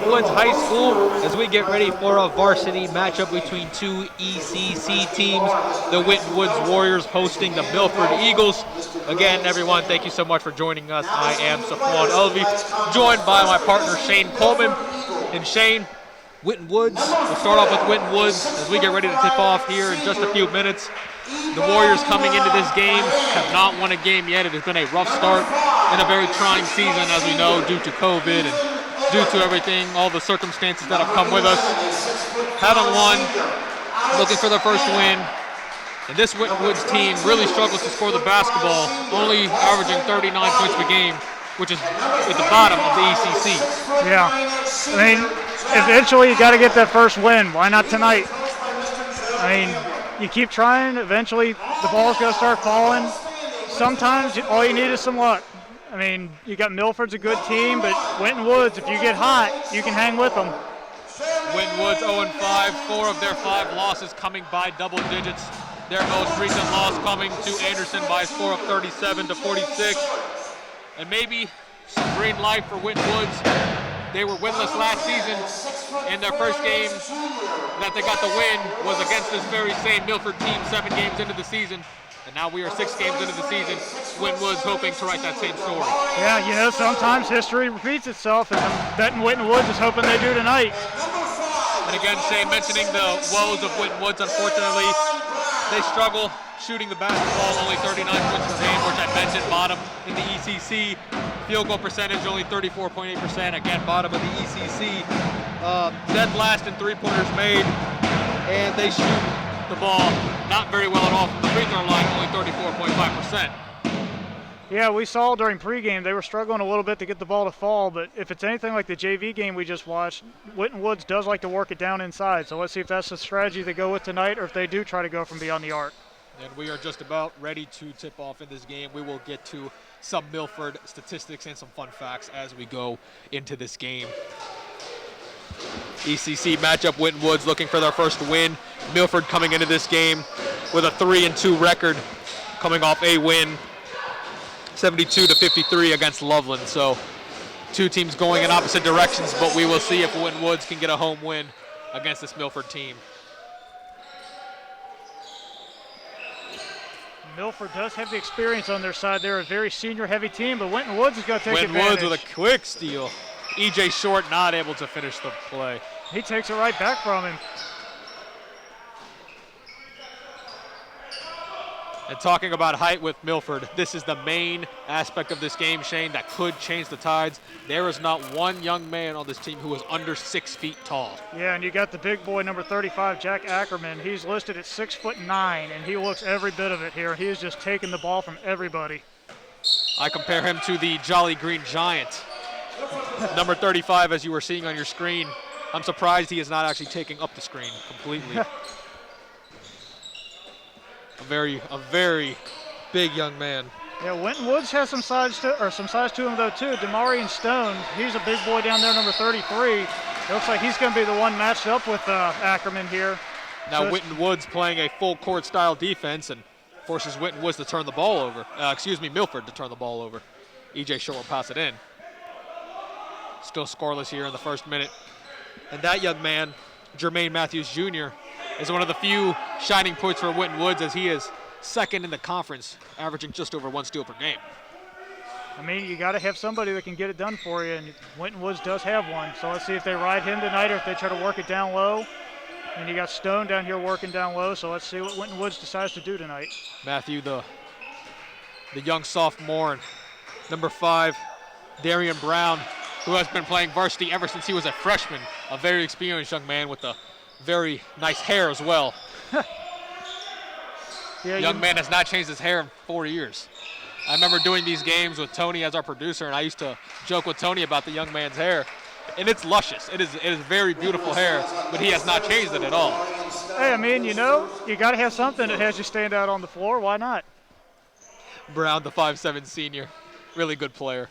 Woods High School as we get ready for a varsity matchup between two ECC teams. The Winton Woods Warriors hosting the Milford Eagles. Again, everyone, thank you so much for joining us. I am Safwan Elvey, joined by my partner Shane Coleman. And Shane, Winton Woods, we'll start off with Winton Woods as we get ready to tip off here in just a few minutes. The Warriors coming into this game have not won a game yet. It has been a rough start and a very trying season, as we know, due to COVID and due to everything, all the circumstances that have come with us. Haven't won, looking for their first win. And this Winton Woods team really struggles to score the basketball, only averaging 39 points per game, which is at the bottom of the ECC. Yeah, I mean, eventually you got to get that first win. Why not tonight? I mean, you keep trying, eventually the ball's going to start falling. Sometimes all you need is some luck. I mean, you got Milford's a good team, but Winton Woods, if you get hot, you can hang with them. Winton Woods 0-5, 4 of their 5 losses coming by double digits. Their most recent loss coming to Anderson by a score of 37-46. And maybe some green light for Winton Woods. They were winless last season, and their first game that they got the win was against this very same Milford team 7 games into the season. And now we are 6 games into the season. Winton Woods hoping to write that same story. Yeah, you know, sometimes history repeats itself, and I'm betting Winton Woods is hoping they do tonight. And again, Shane, mentioning the woes of Winton Woods, unfortunately, they struggle shooting the basketball, only 39 points per game, which I mentioned, bottom in the ECC. Field goal percentage, only 34.8%, again, bottom of the ECC. Dead last in three-pointers made, and they shoot the ball not very well at all from the free throw line, only 34.5%. Yeah, we saw during pregame they were struggling a little bit to get the ball to fall, but if it's anything like the JV game we just watched, Winton Woods does like to work it down inside. So let's see if that's the strategy they go with tonight, or if they do try to go from beyond the arc. And we are just about ready to tip off in this game. We will get to some Milford statistics and some fun facts as we go into this game. ECC matchup, Winton Woods looking for their first win. Milford coming into this game with a 3-2 record, coming off a win, 72-53 against Loveland. So 2 teams going in opposite directions, but we will see if Winton Woods can get a home win against this Milford team. Milford does have the experience on their side. They're a very senior-heavy team, but Winton Woods is going to take advantage. Winton Woods with a quick steal. E.J. Short not able to finish the play. He takes it right back from him. And talking about height with Milford, this is the main aspect of this game, Shane, that could change the tides. There is not one young man on this team who is under 6 feet tall. Yeah, and you got the big boy, number 35, Jack Ackerman. He's listed at 6'9", and he looks every bit of it here. He is just taking the ball from everybody. I compare him to the Jolly Green Giant. Number 35, as you were seeing on your screen. I'm surprised he is not actually taking up the screen completely. A very big young man. Yeah, Winton Woods has some size to him though too. Demarion Stone, he's a big boy down there, number 33. It looks like he's going to be the one matched up with Ackerman here. Now so Winton Woods playing a full court style defense and forces Winton Woods to turn the ball over. Milford to turn the ball over. E.J. Short will pass it in. Still scoreless here in the first minute. And that young man, Jermaine Matthews Jr., is one of the few shining points for Winton Woods, as he is second in the conference, averaging just over 1 steal per game. I mean, you got to have somebody that can get it done for you, and Winton Woods does have one. So let's see if they ride him tonight or if they try to work it down low. And you got Stone down here working down low, so let's see what Winton Woods decides to do tonight. Matthew, the young sophomore, and number 5, Darian Brown, who has been playing varsity ever since he was a freshman, a very experienced young man with a very nice hair as well. Yeah, young man has not changed his hair in 4 years. I remember doing these games with Tony as our producer, and I used to joke with Tony about the young man's hair. And it's luscious. It is very beautiful hair, but he has not changed it at all. Hey, I mean, you know, you got to have something that has you stand out on the floor. Why not? Brown, the 5'7" senior, really good player.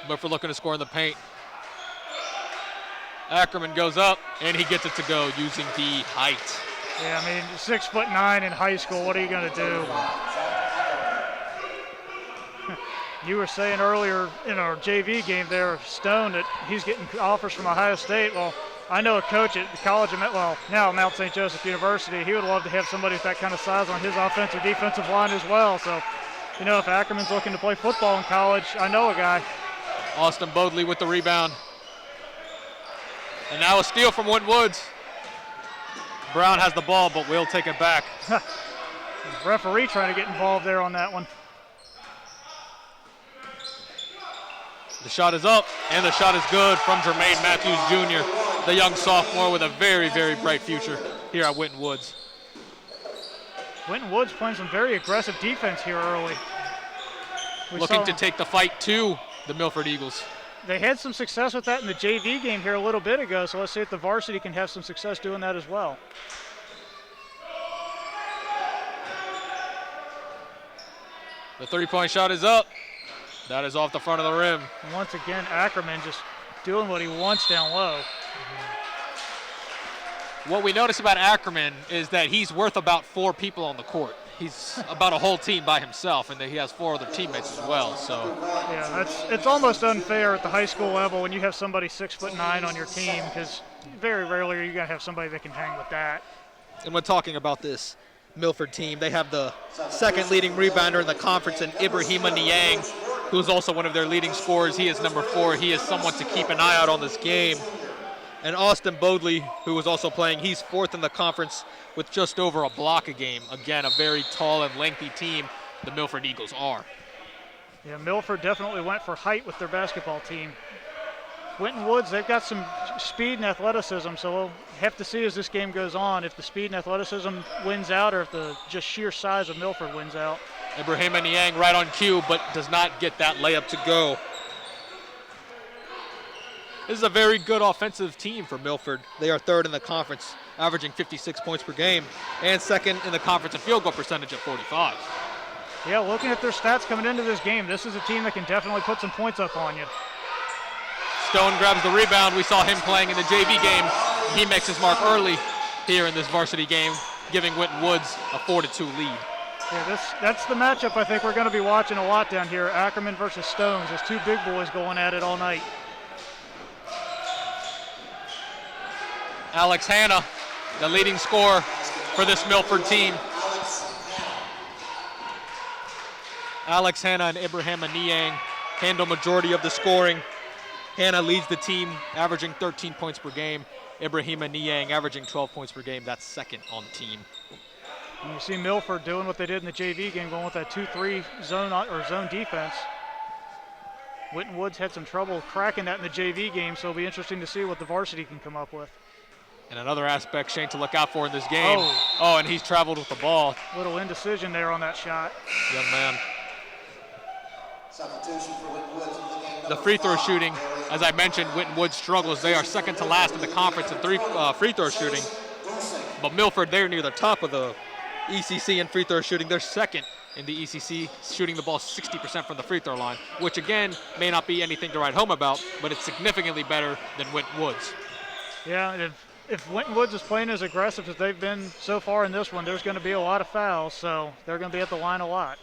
Milford looking to score in the paint. Ackerman goes up, and he gets it to go using the height. Yeah, I mean, 6'9" in high school, what are you going to do? You were saying earlier in our JV game there, Stone, that he's getting offers from Ohio State. Well, I know a coach at the college, now Mount St. Joseph University. He would love to have somebody with that kind of size on his offensive defensive line as well. So, if Ackerman's looking to play football in college, I know a guy. Austin Bodley with the rebound. And now a steal from Winton Woods. Brown has the ball, but will take it back. Referee trying to get involved there on that one. The shot is up, and the shot is good from Jermaine Matthews Jr., the young sophomore with a very, very bright future here at Winton Woods. Winton Woods playing some very aggressive defense here early. Looking to take the fight to the Milford Eagles. They had some success with that in the JV game here a little bit ago, so let's see if the varsity can have some success doing that as well. The three-point shot is up. That is off the front of the rim. And once again, Ackerman just doing what he wants down low. What we notice about Ackerman is that he's worth about 4 people on the court. He's about a whole team by himself, and he has 4 other teammates as well. So yeah, it's almost unfair at the high school level when you have somebody 6'9" on your team, because very rarely are you going to have somebody that can hang with that. And when talking about this Milford team, they have the second leading rebounder in the conference in Ibrahima Niang, who's also one of their leading scorers. He is number 4. He is someone to keep an eye out on this game. And Austin Bodley, who is also playing, he's 4th in the conference with just over a block a game. Again, a very tall and lengthy team the Milford Eagles are. Yeah, Milford definitely went for height with their basketball team. Winton Woods, they've got some speed and athleticism, so we'll have to see as this game goes on if the speed and athleticism wins out or if the just sheer size of Milford wins out. Ibrahima Niang right on cue, but does not get that layup to go. This is a very good offensive team for Milford. They are 3rd in the conference, averaging 56 points per game, and 2nd in the conference in field goal percentage at 45. Yeah, looking at their stats coming into this game, this is a team that can definitely put some points up on you. Stone grabs the rebound. We saw him playing in the JV game. He makes his mark early here in this varsity game, giving Winton Woods a 4-2 lead. Yeah, that's the matchup I think we're going to be watching a lot down here. Ackerman versus Stones. There's 2 big boys going at it all night. Alex Hanna, the leading scorer for this Milford team. Alex Hanna and Ibrahima Niang handle majority of the scoring. Hanna leads the team, averaging 13 points per game. Ibrahima Niang averaging 12 points per game. That's 2nd on the team. And you see Milford doing what they did in the JV game, going with that 2-3 zone defense. Winton Woods had some trouble cracking that in the JV game, so it'll be interesting to see what the varsity can come up with. And another aspect, Shane, to look out for in this game. Oh, and he's traveled with the ball. Little indecision there on that shot. Young man. The free throw shooting, as I mentioned, Winton Woods struggles. They are 2nd to last in the conference in free throw shooting. But Milford, they're near the top of the ECC in free throw shooting. They're 2nd in the ECC, shooting the ball 60% from the free throw line, which again may not be anything to write home about, but it's significantly better than Winton Woods. Yeah, if Winton Woods is playing as aggressive as they've been so far in this one, there's going to be a lot of fouls, so they're going to be at the line a lot.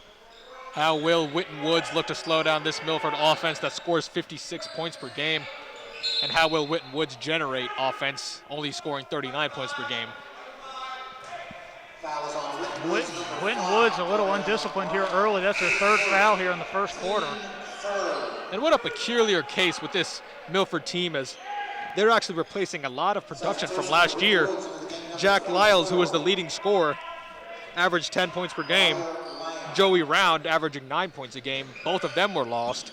How will Winton Woods look to slow down this Milford offense that scores 56 points per game? And how will Winton Woods generate offense, only scoring 39 points per game? Winton Woods a little undisciplined here early. That's their 3rd foul here in the 1st quarter. And what a peculiar case with this Milford team, as they're actually replacing a lot of production from last year. Jack Lyles, who was the leading scorer, averaged 10 points per game. Joey Round averaging 9 points a game. Both of them were lost.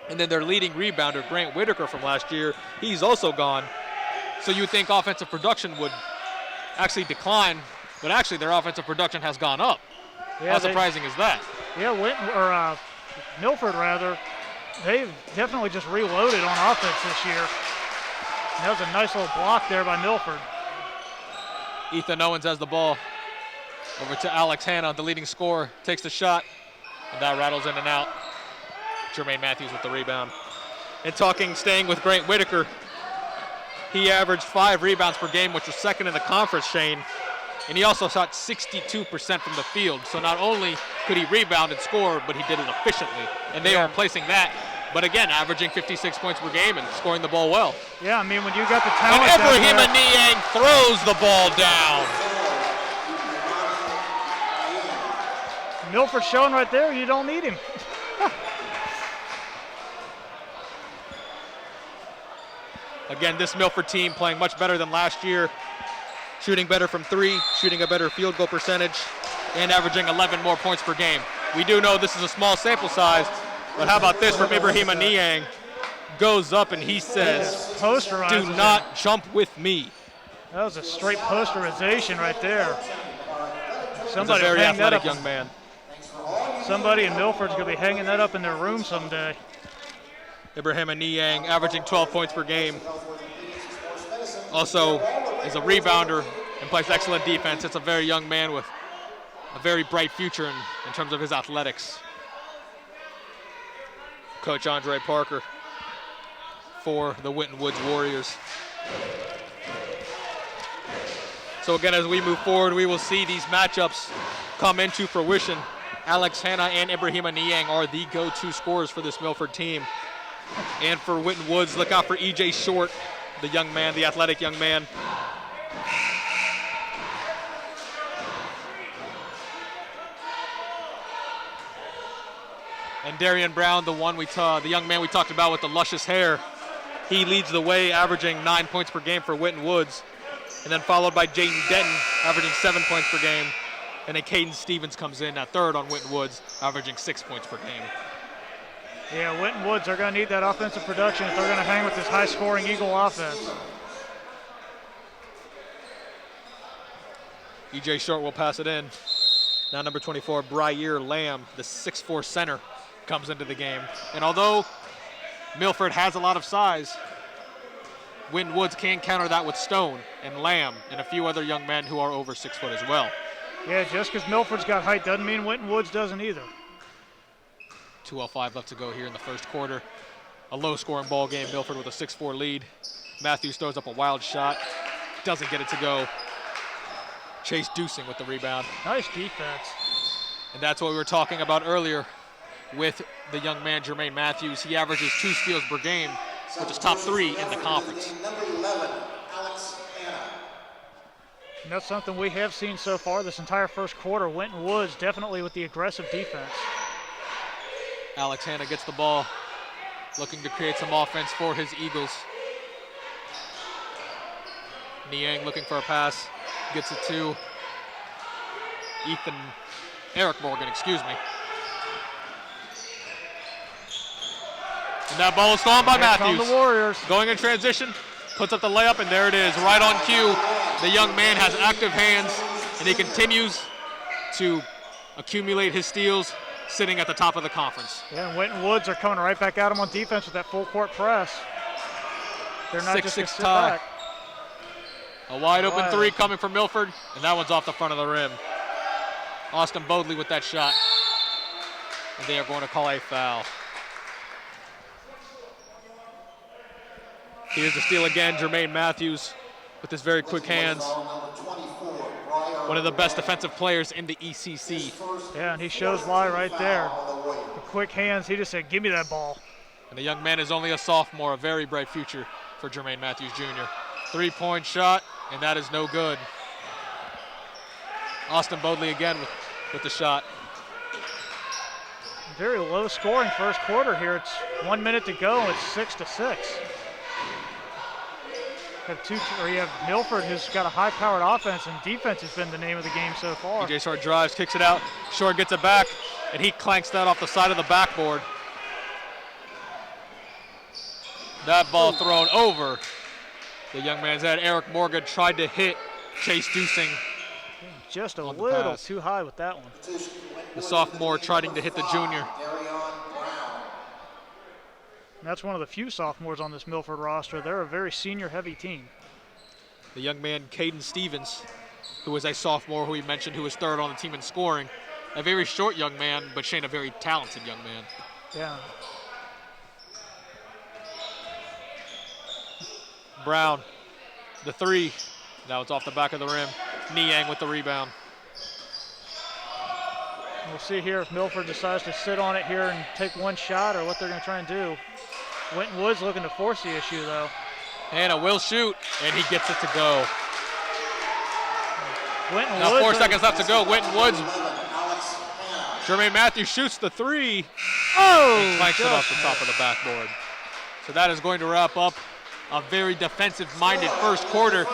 And then their leading rebounder, Grant Whitaker from last year, he's also gone. So you would think offensive production would actually decline, but actually their offensive production has gone up. Yeah, how surprising is that? Yeah, Milford rather, they've definitely just reloaded on offense this year. And that was a nice little block there by Milford. Ethan Owens has the ball. Over to Alex Hanna, the leading scorer, takes the shot, and that rattles in and out. Jermaine Matthews with the rebound. And staying with Grant Whitaker, he averaged 5 rebounds per game, which was 2nd in the conference, Shane. And he also shot 62% from the field. So not only could he rebound and score, but he did it efficiently. And they are replacing that. But again, averaging 56 points per game and scoring the ball well. Yeah, I mean, when you got the talent. And Ibrahim Niang throws the ball down. Milford showing right there, you don't need him. Again, this Milford team playing much better than last year, shooting better from three, shooting a better field goal percentage, and averaging 11 more points per game. We do know this is a small sample size, but how about this from Ibrahim Niang? Goes up and he says, do not jump with me. That was a straight posterization right there. Somebody a very athletic young man. Somebody in Milford's going to be hanging that up in their room someday. Ibrahim Niang averaging 12 points per game. Also is a rebounder and plays excellent defense. It's a very young man with a very bright future in terms of his athletics. Coach Andre Parker for the Winton Woods Warriors. So again, as we move forward, we will see these matchups come into fruition. Alex Hanna and Ibrahim Niang are the go-to scorers for this Milford team. And for Winton Woods, look out for E.J. Short, the young man, the athletic young man. And Darian Brown, the young man we talked about with the luscious hair, he leads the way, averaging 9 points per game for Winton Woods. And then followed by Jaden Denton, averaging 7 points per game. And then Caden Stevens comes in at third on Winton Woods, averaging 6 points per game. Yeah, Winton Woods are going to need that offensive production if they're going to hang with this high-scoring Eagle offense. E.J. Short will pass it in. Now number 24, Briar Lamb, the 6'4" center, comes into the game. And although Milford has a lot of size, Winton Woods can counter that with Stone and Lamb and a few other young men who are over 6 foot as well. Yeah, just because Milford's got height doesn't mean Winton Woods doesn't either. 2:05 left to go here in the first quarter. A low-scoring ball game, Milford with a 6-4 lead. Matthews throws up a wild shot, doesn't get it to go. Chase Dusing with the rebound. Nice defense. And that's what we were talking about earlier with the young man, Jermaine Matthews. He averages 2 steals per game, which is top 3 in the conference. And that's something we have seen so far this entire first quarter. Winton Woods definitely with the aggressive defense. Alex Hanna gets the ball, looking to create some offense for his Eagles. Niang looking for a pass, gets it to Eric Morgan, excuse me. And that ball is stolen by Matthews. The Warriors. Going in transition, puts up the layup, and there it is, right on cue. The young man has active hands, and he continues to accumulate his steals, sitting at the top of the conference. Yeah, and Winton Woods are coming right back at him on defense with that full court press. They're not just 6-6 tie. Back. A wide open three coming from Milford, and that one's off the front of the rim. Austin Bodley with that shot. And they are going to call a foul. Here's the steal again, Jermaine Matthews with his very quick hands. One of the best defensive players in the ECC. Yeah, and he shows why right there. The quick hands, he just said, give me that ball. And the young man is only a sophomore, a very bright future for Jermaine Matthews Jr. 3-point shot, and that is no good. Austin Bodley again with the shot. Very low scoring first quarter here. It's 1 minute to go, it's 6-6. You have Milford, who's got a high-powered offense, and defense has been the name of the game so far. E.J. Short drives, kicks it out. Short gets it back, and he clanks that off the side of the backboard. That ball thrown over the young man's head. Eric Morgan tried to hit Chase Dusing. Just a little too high with that one. The sophomore trying to hit the junior. And that's one of the few sophomores on this Milford roster. They're a very senior-heavy team. The young man, Caden Stevens, who is a sophomore who we mentioned, who is third on the team in scoring. A very short young man, but Shane, a very talented young man. Yeah. Brown, the three. Now it's off the back of the rim. Niang with the rebound. We'll see here if Milford decides to sit on it here and take one shot or what they're going to try and do. Winton Woods looking to force the issue, though. Hannah will shoot, and he gets it to go. Winton Now Woods 4 seconds left to go. Winton Woods. Jermaine Matthews shoots the three. Oh! He clanks it off the top of the backboard. So that is going to wrap up a very defensive-minded first quarter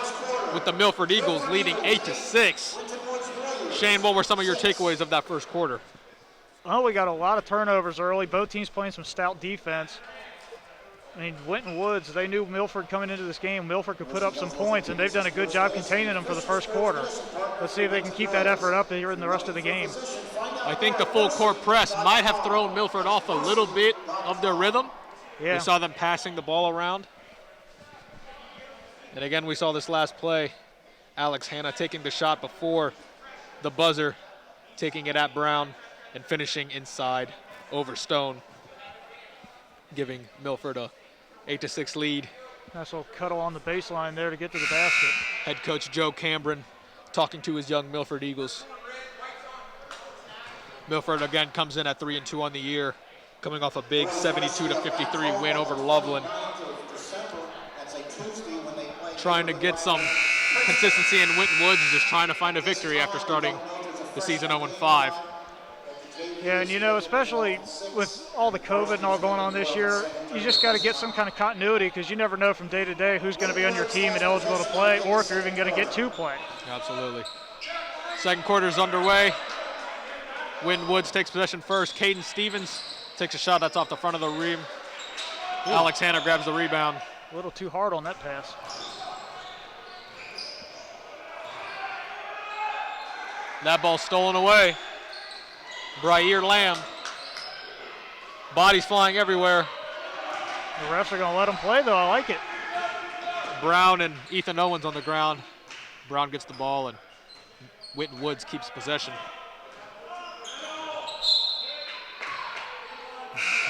with the Milford Eagles leading 8-6. Shane, what were some of your takeaways of that first quarter? Well, we got a lot of turnovers early. Both teams playing some stout defense. I mean, Winton Woods, they knew Milford coming into this game. Milford could put up some points, and they've done a good job containing them for the first quarter. Let's see if they can keep that effort up here in the rest of the game. I think the full court press might have thrown Milford off a little bit of their rhythm. Yeah. We saw them passing the ball around. And again, we saw this last play. Alex Hannah taking the shot before the buzzer, taking it at Brown and finishing inside over Stone, giving Milford a 8-6 lead. Nice little cuddle on the baseline there to get to the basket. Head coach Joe Cambron talking to his young Milford Eagles. Milford again comes in at 3-2 on the year, coming off a big 72-53 win over Loveland. Trying to get some consistency in Winton Woods, just trying to find a victory after starting the season 0-5. Yeah, and you know, especially with all the COVID and all going on this year, you just got to get some kind of continuity because you never know from day to day who's going to be on your team and eligible to play, or if you're even going to get to play. Absolutely. Second quarter is underway. Winton Woods takes possession first. Caden Stevens takes a shot that's off the front of the rim. Alex Hannah grabs the rebound. A little too hard on that pass. That ball stolen away. Briar Lamb. Bodies flying everywhere. The refs are going to let him play, though. I like it. Brown and Ethan Owens on the ground. Brown gets the ball, and Winton Woods keeps possession.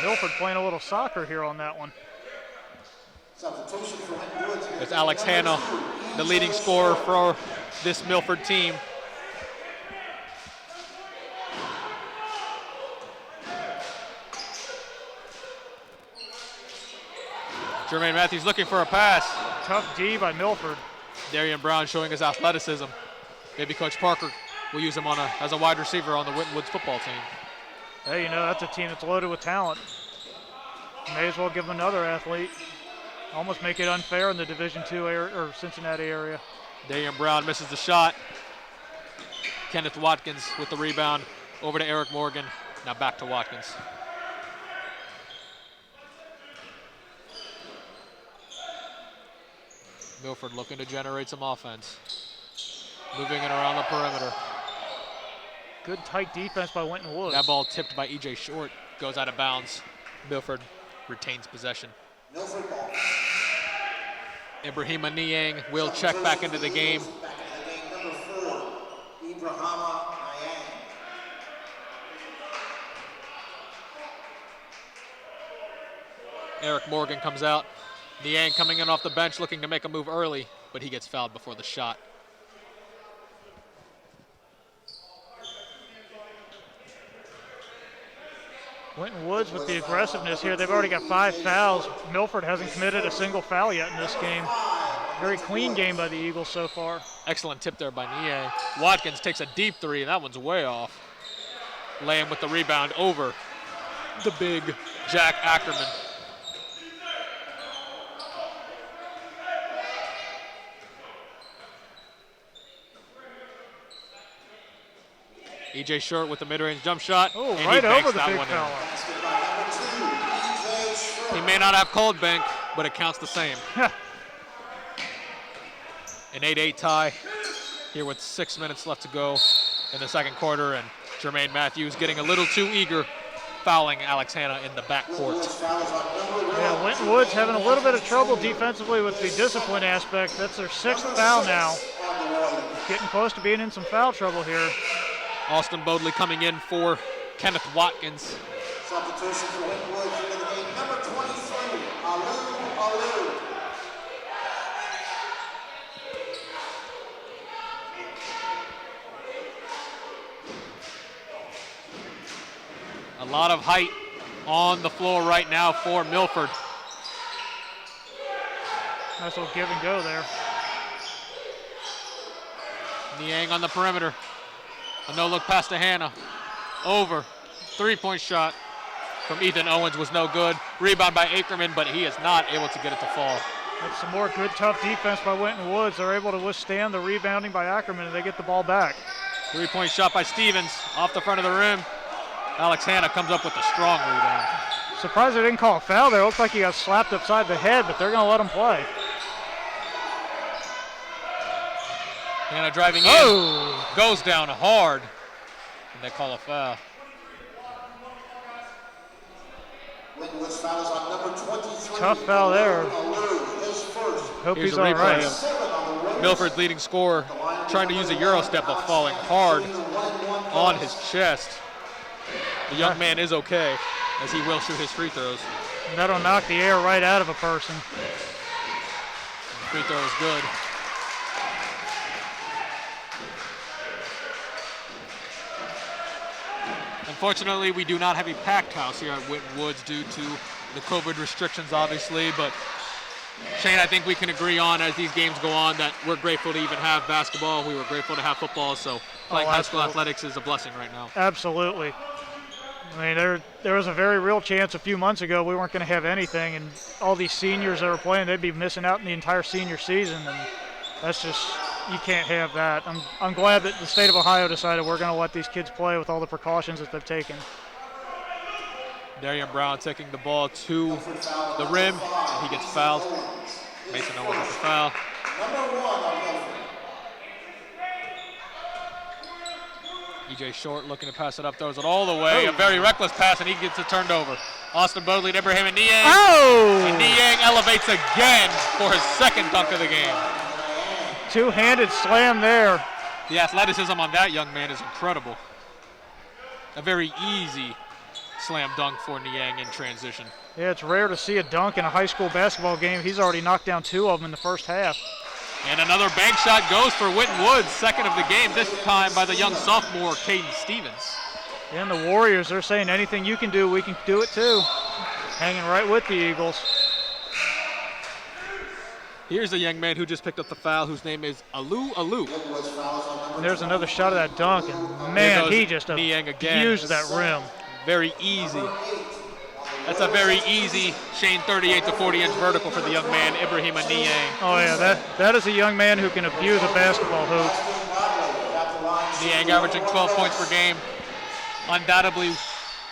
Milford playing a little soccer here on that one. It's Alex Hannah, the leading scorer for this Milford team. Jermaine Matthews looking for a pass. Tough D by Milford. Darian Brown showing his athleticism. Maybe Coach Parker will use him as a wide receiver on the Winton Woods football team. Hey, you know, that's a team that's loaded with talent. May as well give them another athlete. Almost make it unfair in the Division II area, or Cincinnati area. Darian Brown misses the shot. Kenneth Watkins with the rebound. Over to Eric Morgan. Now back to Watkins. Milford looking to generate some offense. Moving it around the perimeter. Good tight defense by Winton Woods. That ball tipped by E.J. Short. Goes out of bounds. Milford retains possession. Ibrahima Niang will check back into the game. Eric Morgan comes out. Niang coming in off the bench looking to make a move early, but he gets fouled before the shot. Winton Woods with the aggressiveness here. They've already got 5 fouls. Milford hasn't committed a single foul yet in this game. Very clean game by the Eagles so far. Excellent tip there by Niang. Watkins takes a deep three, and that one's way off. Lamb with the rebound over the big Jack Ackerman. E.J. Short with the mid-range jump shot. Oh, and right he banks over the that big one fella. in. He may not have called bank, but it counts the same. An 8-8 tie here with 6 minutes left to go in the second quarter, and Jermaine Matthews getting a little too eager, fouling Alex Hannah in the backcourt. Yeah, Winton Woods having a little bit of trouble defensively with the discipline aspect. That's their 6th foul now. Getting close to being in some foul trouble here. Austin Bodley coming in for Kenneth Watkins. Substitution for Winton Woods into the game, number 23, Alou. lot of height on the floor right now for Milford. Nice little give and go there. Niang on the perimeter. A no-look pass to Hannah. Over. Three-point shot from Ethan Owens was no good. Rebound by Ackerman, but he is not able to get it to fall. That's some more good, tough defense by Winton Woods. They're able to withstand the rebounding by Ackerman, and they get the ball back. Three-point shot by Stevens off the front of the rim. Alex Hannah comes up with a strong rebound. Surprised they didn't call a foul there. It looked like he got slapped upside the head, but they're going to let him play. Hannah driving in, goes down hard, and they call a foul. Tough foul there. Hope Here's he's a all replay right. of Milford's leading scorer trying to use a Euro step, but falling hard on his chest. The young man is okay, as he will shoot his free throws. That'll knock the air right out of a person. The free throw is good. Unfortunately, we do not have a packed house here at Winton Woods due to the COVID restrictions, obviously, but Shane, I think we can agree on as these games go on that we're grateful to even have basketball. We were grateful to have football, so playing high school athletics is a blessing right now. Absolutely. I mean, there was a very real chance a few months ago we weren't going to have anything, and all these seniors that were playing, they'd be missing out in the entire senior season, and that's just, you can't have that. I'm glad that the state of Ohio decided we're going to let these kids play with all the precautions that they've taken. Darian Brown taking the ball to the rim. He gets fouled. Mason Owens with the foul. EJ Short looking to pass it up, throws it all the way. A very reckless pass, and he gets it turned over. Austin Bodley to Ibrahim and Niang. And Niang elevates again for his second dunk of the game. Two-handed slam there. The athleticism on that young man is incredible. A very easy slam dunk for Niang in transition. Yeah, it's rare to see a dunk in a high school basketball game. He's already knocked down two of them in the first half. And another bank shot goes for Winton Woods, second of the game, this time by the young sophomore, Caden Stevens. And the Warriors, they're saying anything you can do, we can do it too. Hanging right with the Eagles. Here's a young man who just picked up the foul, whose name is Alu. And there's another shot of that dunk, and man, he just abused that rim. Very easy. That's a very easy Shane 38 to 40 inch vertical for the young man, Ibrahim Niang. Oh yeah, that is a young man who can abuse a basketball hoop. Niang averaging 12 points per game. Undoubtedly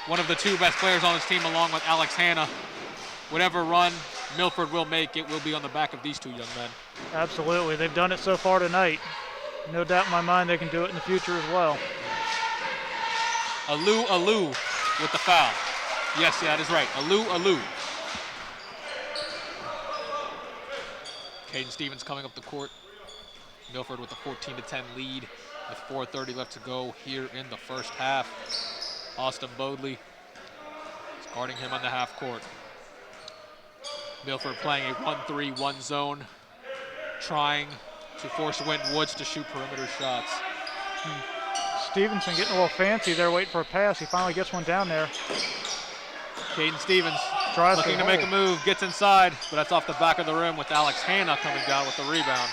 one of the two best players on his team, along with Alex Hannah. Whatever run Milford will make, it will be on the back of these two young men. Absolutely, they've done it so far tonight. No doubt in my mind they can do it in the future as well. Alu with the foul. Yes, that is right. Alu. Caden Stevens coming up the court. Milford with a 14-10 lead with 4:30 left to go here in the first half. Austin Bodley is guarding him on the half court. Milford playing a 1-3-1 zone, trying to force Winton Woods to shoot perimeter shots. Stevenson getting a little fancy there, waiting for a pass. He finally gets one down there. Caden Stevens looking to make a move, gets inside, but that's off the back of the rim with Alex Hannah coming down with the rebound.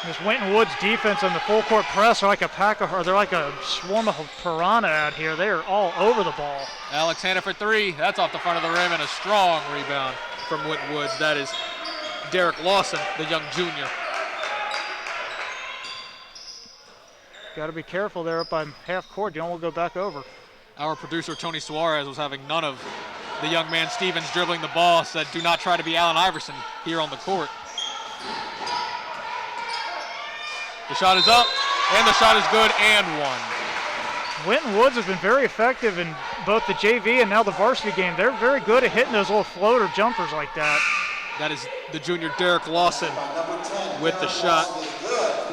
This Winton Woods defense on the full court press are like a pack of, or they're like a swarm of piranha out here. They are all over the ball. Alex Hannah for three. That's off the front of the rim, and a strong rebound from Winton Woods. That is Derek Lawson, the young junior. Got to be careful there up by half court. You don't want to go back over. Our producer, Tony Suarez, was having none of the young man Stevens dribbling the ball, said do not try to be Allen Iverson here on the court. The shot is up, and the shot is good, and one. Winton Woods has been very effective in both the JV and now the varsity game. They're very good at hitting those little floater jumpers like that. That is the junior Derek Lawson with the shot.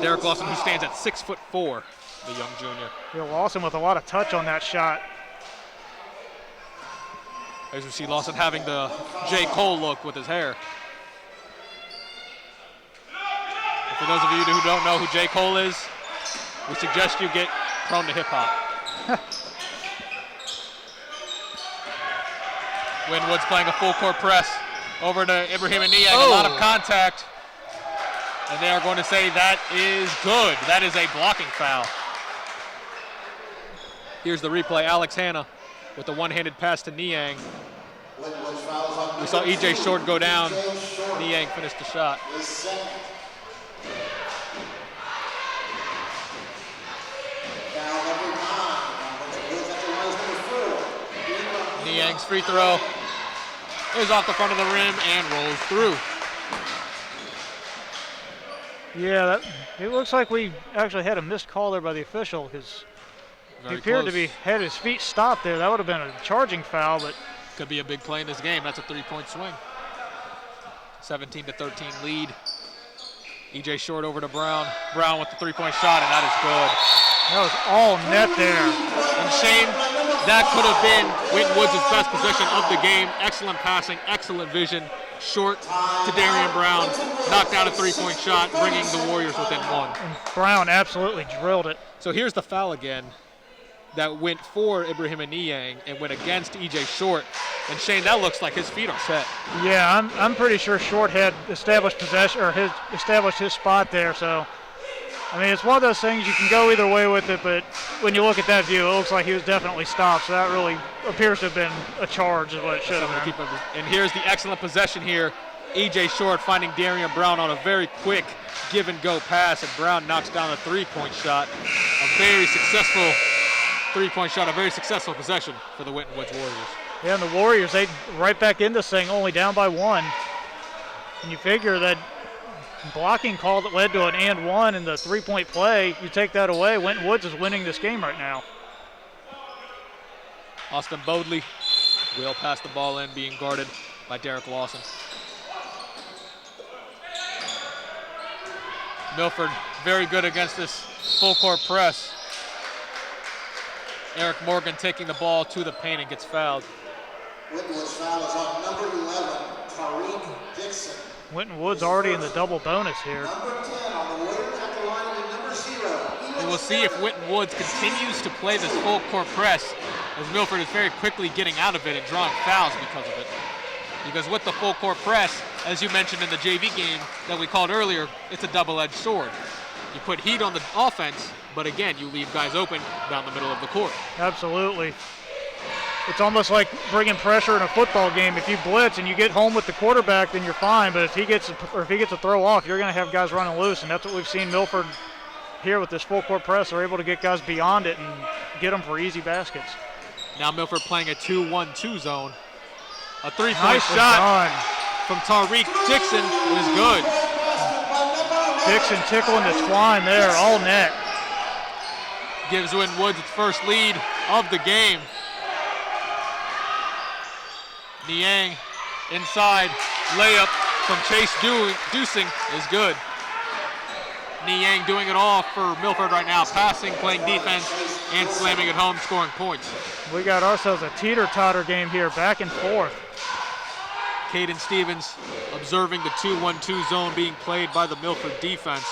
Derek Lawson, who stands at 6'4", the young junior. Yeah, Lawson with a lot of touch on that shot. As you see Lawson having the J. Cole look with his hair. And for those of you who don't know who J. Cole is, we suggest you get prone to hip hop. Winton Woods playing a full court press over to Ibrahim and Niang. A lot of contact. And they are going to say that is good. That is a blocking foul. Here's the replay. Alex Hanna with the one-handed pass to Niang. We saw E.J. Short go down. Niang finished the shot. Niang's free throw is off the front of the rim and rolls through. Yeah, it looks like we actually had a missed call there by the official because he appeared to be had his feet stopped there. That would have been a charging foul, but could be a big play in this game. That's a three-point swing. 17-13 lead. E.J. Short over to Brown. Brown with the three-point shot, and that is good. That was all net there. And Shane, that could have been Winton Woods' best possession of the game. Excellent passing, excellent vision. Short to Darian Brown. Knocked out a three-point shot, bringing the Warriors within one. And Brown absolutely drilled it. So here's the foul again that went for Ibrahim and Niang and went against E.J. Short. And Shane, that looks like his feet are set. Yeah, I'm pretty sure Short had established possession or established his spot there. So, I mean, it's one of those things you can go either way with it, but when you look at that view, it looks like he was definitely stopped. So that really appears to have been a charge, is what it should have been. And here's the excellent possession here. E.J. Short finding Darian Brown on a very quick give-and-go pass, and Brown knocks down a three-point shot. A very successful three-point shot, a very successful possession for the Winton Woods Warriors. Yeah, and the Warriors, they right back in this thing, only down by one. And you figure that blocking call that led to an and one in the three-point play, you take that away, Winton Woods is winning this game right now. Austin Bodley will pass the ball in, being guarded by Derek Lawson. Milford very good against this full court press. Eric Morgan taking the ball to the paint and gets fouled. Winton Woods foul is on number 11, Tariq Dixon. Winton Woods already in the double bonus here. Number 10 on the Warriors at the line with number 0. We will see if Winton Woods continues to play this full court press, as Milford is very quickly getting out of it and drawing fouls because of it. Because with the full court press, as you mentioned in the JV game that we called earlier, it's a double-edged sword. You put heat on the offense, but again, you leave guys open down the middle of the court. Absolutely. It's almost like bringing pressure in a football game. If you blitz and you get home with the quarterback, then you're fine. But if he gets a throw off, you're going to have guys running loose, and that's what we've seen Milford here with this full court press. They're able to get guys beyond it and get them for easy baskets. Now Milford playing a 2-1-2 zone. A three-point shot from Tariq Dixon is good. Dixon tickling the twine there, all net. Gives Winton Woods its first lead of the game. Niang inside, layup from Chase Dusing is good. Niang doing it all for Milford right now, passing, playing defense, and slamming it home, scoring points. We got ourselves a teeter-totter game here, back and forth. Caden Stevens observing the 2-1-2 zone being played by the Milford defense.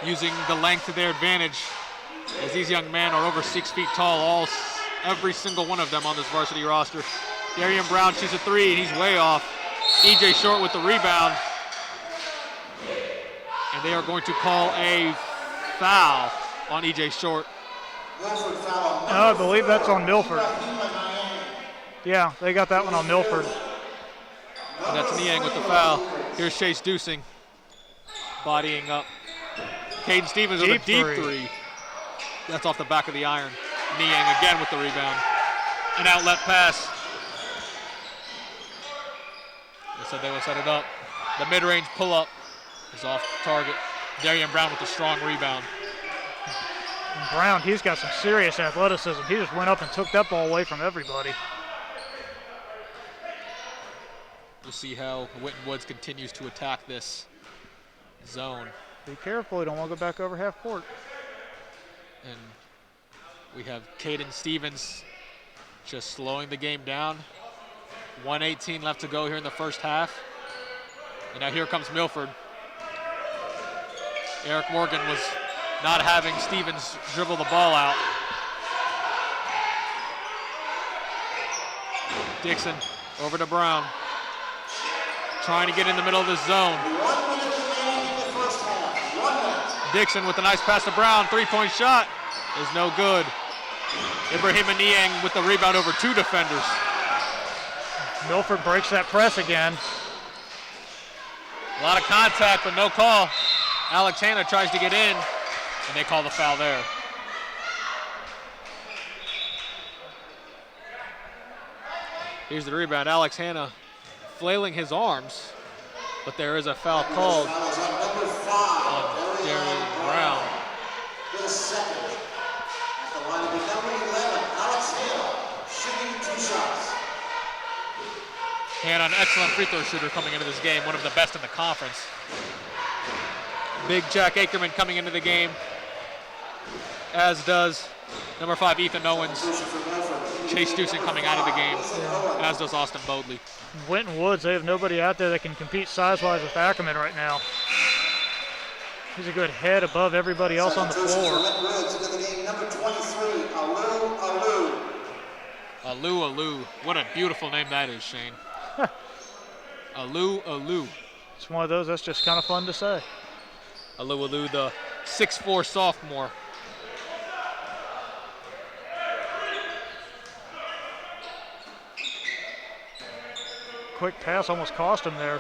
Using the length to their advantage, as these young men are over 6 feet tall, every single one of them on this varsity roster. Darian Brown shoots a three, and he's way off. E.J. Short with the rebound. And they are going to call a foul on E.J. Short. I believe that's on Milford. Yeah, they got that one on Milford. And that's Niang with the foul. Here's Chase Dusing bodying up. Caden Stevens with a deep three. That's off the back of the iron. Niang again with the rebound. An outlet pass. They said they will set it up. The mid-range pull-up is off target. Darian Brown with a strong rebound. And Brown, he's got some serious athleticism. He just went up and took that ball away from everybody. We'll see how Winton Woods continues to attack this zone. Be careful, you don't want to go back over half court. And we have Caden Stevens just slowing the game down. 1:18 left to go here in the first half. And now here comes Milford. Eric Morgan was not having Stevens dribble the ball out. Dixon over to Brown. Trying to get in the middle of the zone. 1 minute remaining in the first half. 1 minute. Dixon with a nice pass to Brown. 3-point shot is no good. Ibrahim Niang with the rebound over 2 defenders. Milford breaks that press again. A lot of contact, but no call. Alex Hanna tries to get in, and they call the foul there. Here's the rebound. Alex Hanna flailing his arms, but there is a foul called on Darren Brown. With a second. At the line of number 11, Alex Hanna, shooting 2 shots. Hanna, an excellent free throw shooter coming into this game, one of the best in the conference. Big Jack Ackerman coming into the game, as does number 5 Ethan Owens. Chase Dewson coming out of the game, as does Austin Bodley. Winton Woods, they have nobody out there that can compete size-wise with Ackerman right now. He's a good head above everybody else on the floor. Winton Woods into the game, number 23, Alou. Alou. What a beautiful name that is, Shane. Alou. It's one of those that's just kind of fun to say. Alou, the 6'4" sophomore. Quick pass almost cost him there.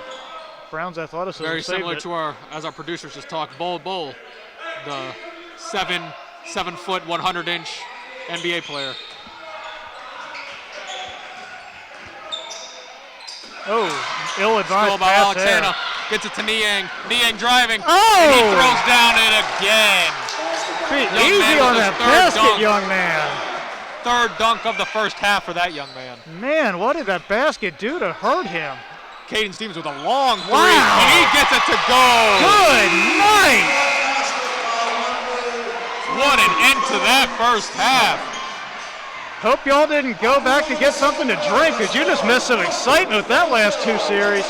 Brown's athleticism Very saved similar it. to as our producers just talked, Bull, the 7-foot, 100-inch NBA player. Oh, ill-advised Still by pass Alex there. Hanna. Gets it to Niang. Niang driving. Oh! And he throws down it again. Be Young easy man on with that his third basket, dunk. young man. 3rd dunk of the first half for that young man. Man, what did that basket do to hurt him? Caden Stevens with a long 3, Wow. and he gets it to go. Good night. What an end to that first half. Hope y'all didn't go back to get something to drink, because you just missed some excitement with that last 2 series.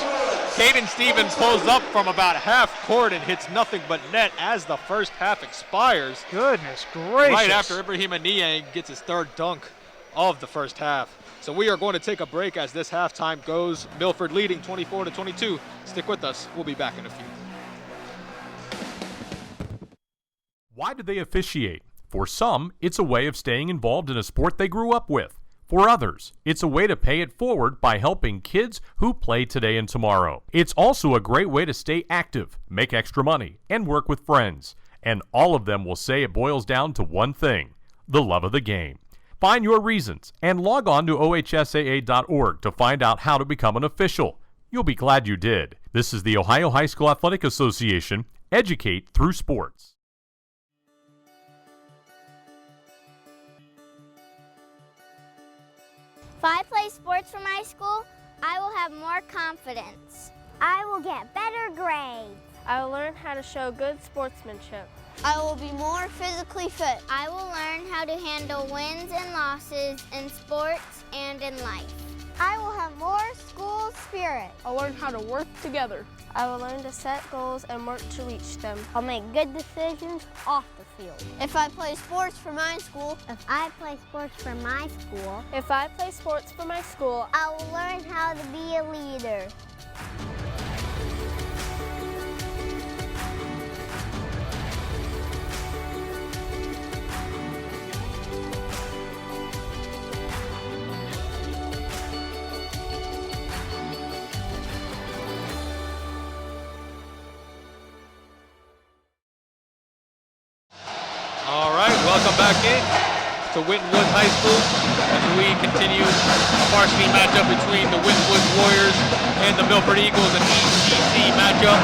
Caden Stevens pulls up from about half court and hits nothing but net as the first half expires. Goodness gracious. Right after Ibrahim Niang gets his 3rd dunk of the first half. So we are going to take a break as this halftime goes. Milford leading 24-22. Stick with us. We'll be back in a few. Why do they officiate? For some, it's a way of staying involved in a sport they grew up with. For others, it's a way to pay it forward by helping kids who play today and tomorrow. It's also a great way to stay active, make extra money, and work with friends. And all of them will say it boils down to one thing: the love of the game. Find your reasons and log on to ohsaa.org to find out how to become an official. You'll be glad you did. This is the Ohio High School Athletic Association. Educate through sports. If I play sports for my school, I will have more confidence. I will get better grades. I will learn how to show good sportsmanship. I will be more physically fit. I will learn how to handle wins and losses in sports and in life. I will have more school spirit. I'll learn how to work together. I will learn to set goals and work to reach them. I'll make good decisions off the field. If I play sports for my school, If I play sports for my school, if I play sports for my school, I will learn how to be a leader. All right, welcome back in to Winton Woods High School as we continue a varsity matchup between the Winton Woods Warriors and the Milford Eagles, an ECC matchup.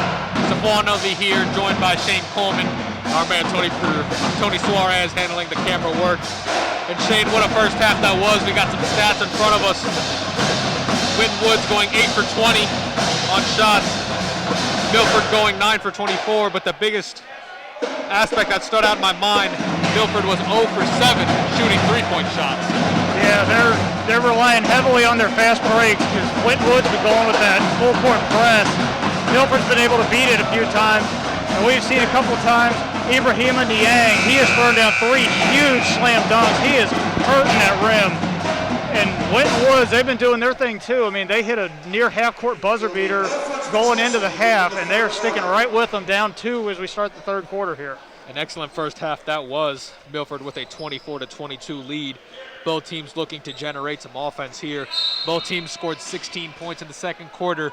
Savon Novy here, joined by Shane Coleman, our man Tony Suarez handling the camera work. And Shane, what a first half that was. We got some stats in front of us. Winton Woods going 8 for 20 on shots. Milford going 9 for 24, but the biggest aspect that stood out in my mind, Milford was 0 for 7 shooting 3-point shots. Yeah, they're relying heavily on their fast breaks, because Winton Woods been going with that full court press. Milford's been able to beat it a few times, and we've seen a couple times Ibrahim Niang, he has thrown down 3 huge slam dunks. He is hurting that rim. And Winton Woods, they've been doing their thing too. I mean, they hit a near half-court buzzer beater going into the half, and they're sticking right with them, down 2 as we start the third quarter here. An excellent first half that was. Milford with a 24-22 lead. Both teams looking to generate some offense here. Both teams scored 16 points in the second quarter.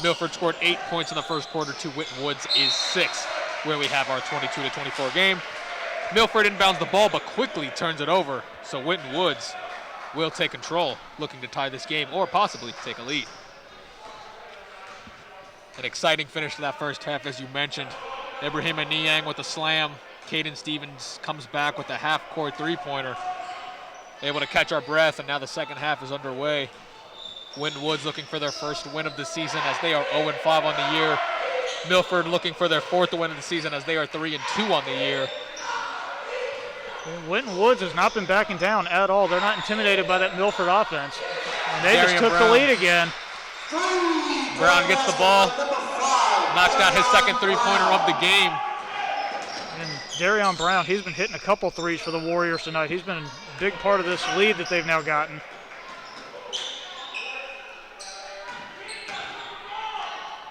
Milford scored 8 points in the first quarter to Winton Woods is 6, where we have our 22-24 game. Milford inbounds the ball, but quickly turns it over. So Winton Woods will take control, looking to tie this game or possibly take a lead. An exciting finish to that first half, as you mentioned. Ibrahim Niang with a slam. Caden Stevens comes back with a half-court three-pointer. Able to catch our breath, and now the second half is underway. Winton Woods looking for their first win of the season as they are 0-5 on the year. Milford looking for their fourth win of the season as they are 3-2 on the year. Winton Woods has not been backing down at all. They're not intimidated by that Milford offense. And they just took the lead again. Brown gets the ball, knocks down his second three-pointer of the game. And Darion Brown, he's been hitting a couple threes for the Warriors tonight. He's been a big part of this lead that they've now gotten.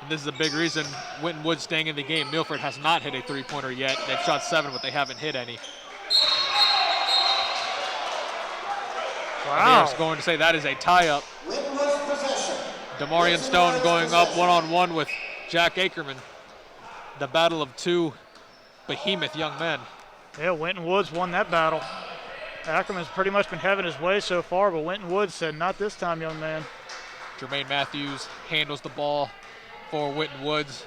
And this is a big reason Winton Woods staying in the game. Milford has not hit a three-pointer yet. They've shot 7, but they haven't hit any. Wow. They're going to say that is a tie-up. Damarian Stone going up one-on-one with Jack Ackerman. The battle of two behemoth young men. Yeah, Winton Woods won that battle. Ackerman's pretty much been having his way so far, but Winton Woods said, not this time, young man. Jermaine Matthews handles the ball for Winton Woods,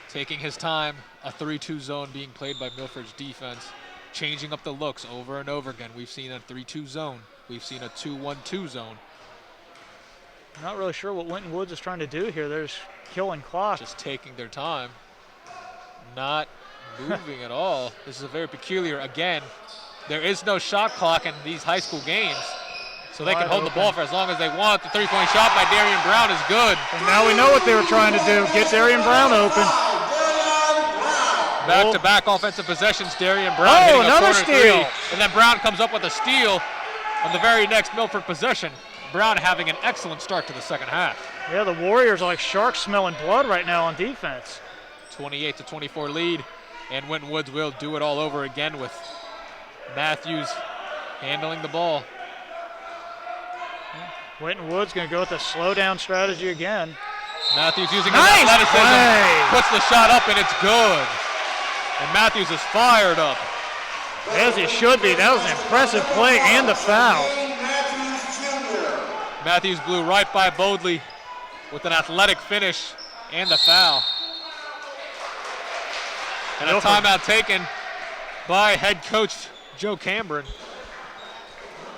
taking his time. A 3-2 zone being played by Milford's defense, changing up the looks over and over again. We've seen a 3-2 zone. We've seen a 2-1-2 zone. Not really sure what Winton Woods is trying to do here. They're just killing clock. Just taking their time, not moving at all. This is a very peculiar, again, there is no shot clock in these high school games, so they can hold the ball for as long as they want. The three-point shot by Darian Brown is good. And now we know what they were trying to do, get Darian Brown open. Back-to-back offensive possessions, Darian Brown hitting a corner steal. And then Brown comes up with a steal on the very next Milford possession. Brown having an excellent start to the second half. Yeah, the Warriors are like sharks smelling blood right now on defense. 28-24 lead, and Winton Woods will do it all over again with Matthews handling the ball. Winton Woods going to go with a slow down strategy again. Matthews using his athleticism, puts the shot up, and it's good. And Matthews is fired up. As he should be. That was an impressive play and the foul. Matthews blew right by Bodley with an athletic finish and the foul. And a timeout taken by head coach Joe Cameron.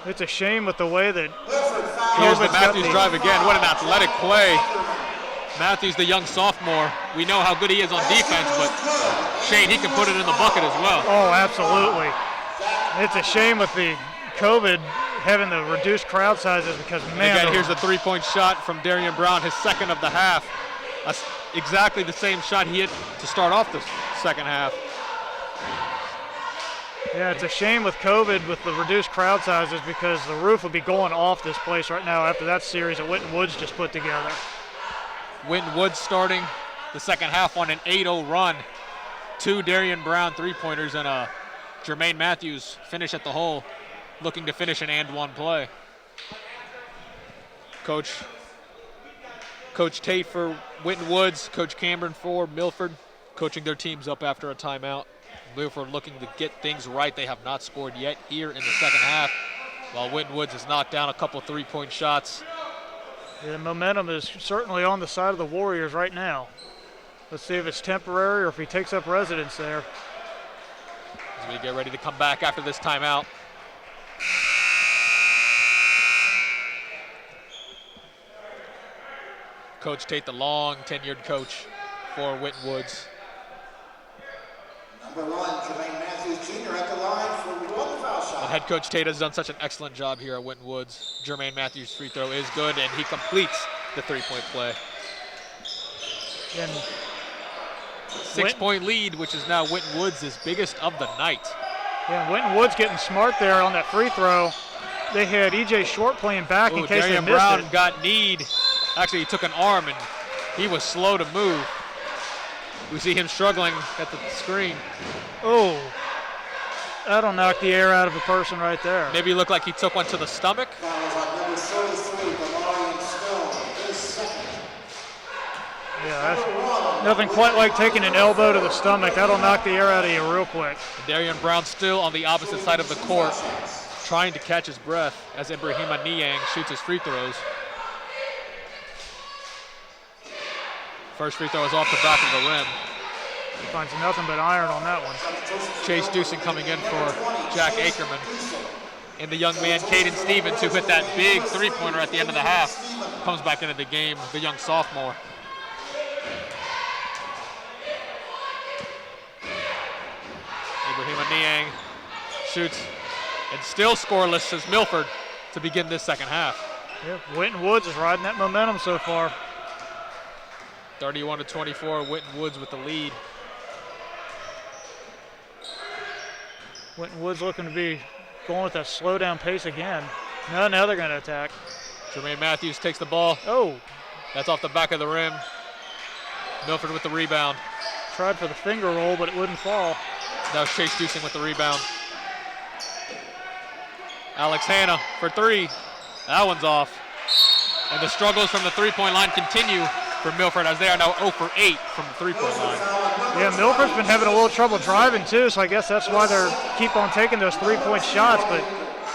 It's a shame with the way that here's the Matthews drive again. What an athletic play. Matthews, the young sophomore, we know how good he is on defense, but Shane, he can put it in the bucket as well. Oh, absolutely. It's a shame with the COVID having the reduced crowd sizes because, man. Again, here's a three-point shot from Darian Brown, his second of the half. Exactly the same shot he hit to start off the second half. Yeah, it's a shame with COVID with the reduced crowd sizes because the roof would be going off this place right now after that series that Winton Woods just put together. Winton Woods starting the second half on an 8-0 run. 2 Darian Brown three-pointers and a Jermaine Matthews finish at the hole, looking to finish an and-one play. Coach Tate for Winton Woods, Coach Cameron for Milford, coaching their teams up after a timeout. Milford looking to get things right. They have not scored yet here in the second half, while Winton Woods has knocked down a couple three-point shots. Yeah, the momentum is certainly on the side of the Warriors right now. Let's see if it's temporary or if he takes up residence there. As we get ready to come back after this timeout. Coach Tate, the long tenured coach for Winton Woods. Number 1, Jermaine Matthews Jr. at the line for one foul shot. And head coach Tate has done such an excellent job here at Winton Woods. Jermaine Matthews' free throw is good, and he completes the three-point play. And 6-point lead, which is now Winton Woods' biggest of the night. Yeah, Winton Woods getting smart there on that free throw. they had E.J. Short playing back in case Darian they missed Brown it. got kneed. Actually, he took an arm, and he was slow to move. We see him struggling at the screen. Oh, that'll knock the air out of a person right there. Maybe it looked like he took one to the stomach. Yeah, that's nothing quite like taking an elbow to the stomach. That'll knock the air out of you real quick. Darian Brown still on the opposite side of the court, trying to catch his breath as Ibrahima Niang shoots his free throws. First free throw is off the back of the rim. He finds nothing but iron on that one. Chase Dusing coming in for Jack Ackerman. And the young man, Caden Stevens, who hit that big three-pointer at the end of the half, comes back into the game, the young sophomore. Ibrahima Niang shoots, and still scoreless as Milford to begin this second half. Yeah, Winton Woods is riding that momentum so far. 31-24, Winton Woods with the lead. Winton Woods looking to be going with that slow down pace again. No, now they're going to attack. Jermaine Matthews takes the ball. Oh. That's off the back of the rim. Milford with the rebound. Tried for the finger roll, but it wouldn't fall. That was Chase Dusing with the rebound. Alex Hanna for three. That one's off. And the struggles from the three-point line continue for Milford as they are now 0 for 8 from the three-point line. Yeah, Milford's been having a little trouble driving too, so I guess that's why they're keep on taking those three-point shots, but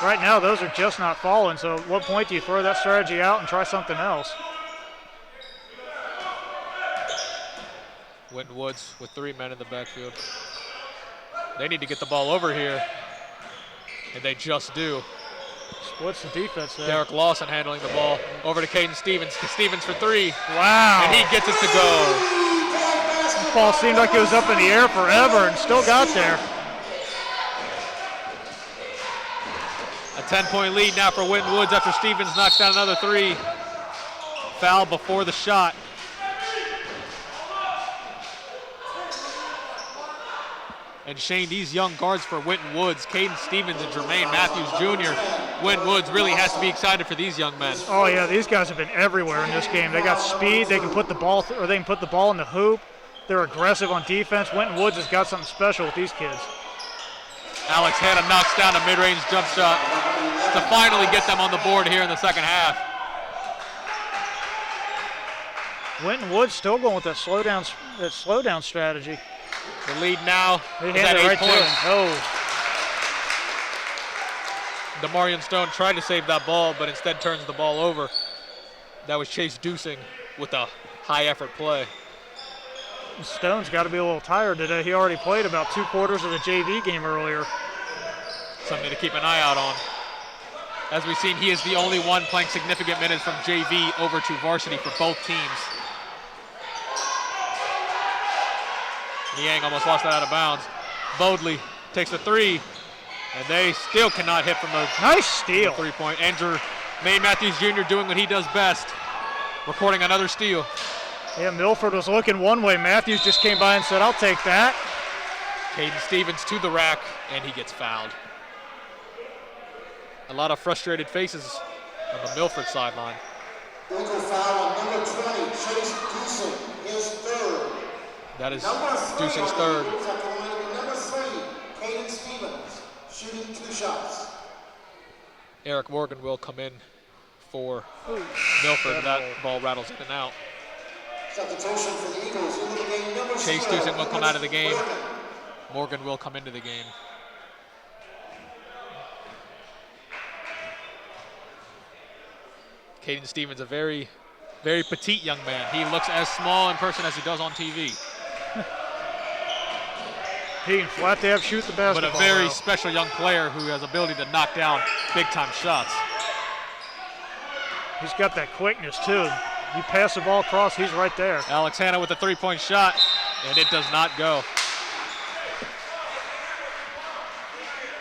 right now those are just not falling. So at what point do you throw that strategy out and try something else? Winton Woods with 3 men in the backfield. They need to get the ball over here, and they just do. Splits the defense there. Derek Lawson handling the ball. Over to Caden Stevens. Stevens for three. Wow. And he gets it to go. The ball seemed like it was up in the air forever and still got there. A 10-point lead now for Winton Woods after Stevens knocks down another three. Foul before the shot. And Shane, these young guards for Winton Woods, Caden Stevens and Jermaine Matthews Jr. Winton Woods really has to be excited for these young men. Oh yeah, these guys have been everywhere in this game. They got speed, they can put the ball, or they can put the ball in the hoop. They're aggressive on defense. Winton Woods has got something special with these kids. Alex Hanna knocks down a mid-range jump shot to finally get them on the board here in the second half. Winton Woods still going with that slow down strategy. The lead now they is at 8 right points. Oh. Demarion Stone tried to save that ball, but instead turns the ball over. That was Chase Dusing with a high-effort play. Stone's got to be a little tired today. He already played about 2 quarters of the JV game earlier. Something to keep an eye out on. As we've seen, he is the only one playing significant minutes from JV over to varsity for both teams. Niang almost lost that out of bounds. Bodley takes the three, and they still cannot hit from the nice steal. Three-point. Andrew May Matthews Jr. doing what he does best, recording another steal. Yeah, Milford was looking one way. Matthews just came by and said, I'll take that. Caden Stevens to the rack, and he gets fouled. A lot of frustrated faces on the Milford sideline. Legal foul on number 20, Chase Dusing, his third. That is Dusing's third. Number 3, Caden Stevens, shooting 2 shots. Eric Morgan will come in for Milford. That ball rattles in and out. Substitution for the Eagles into the game. Number Chase Dusing will come out of the game. Morgan will come into the game. Caden Stevens, a very, very petite young man. He looks as small in person as he does on TV. He can flat dab shoot the basketball. But a very special young player who has ability to knock down big-time shots. He's got that quickness, too. You pass the ball across, he's right there. Alex Hanna with a three-point shot, and it does not go.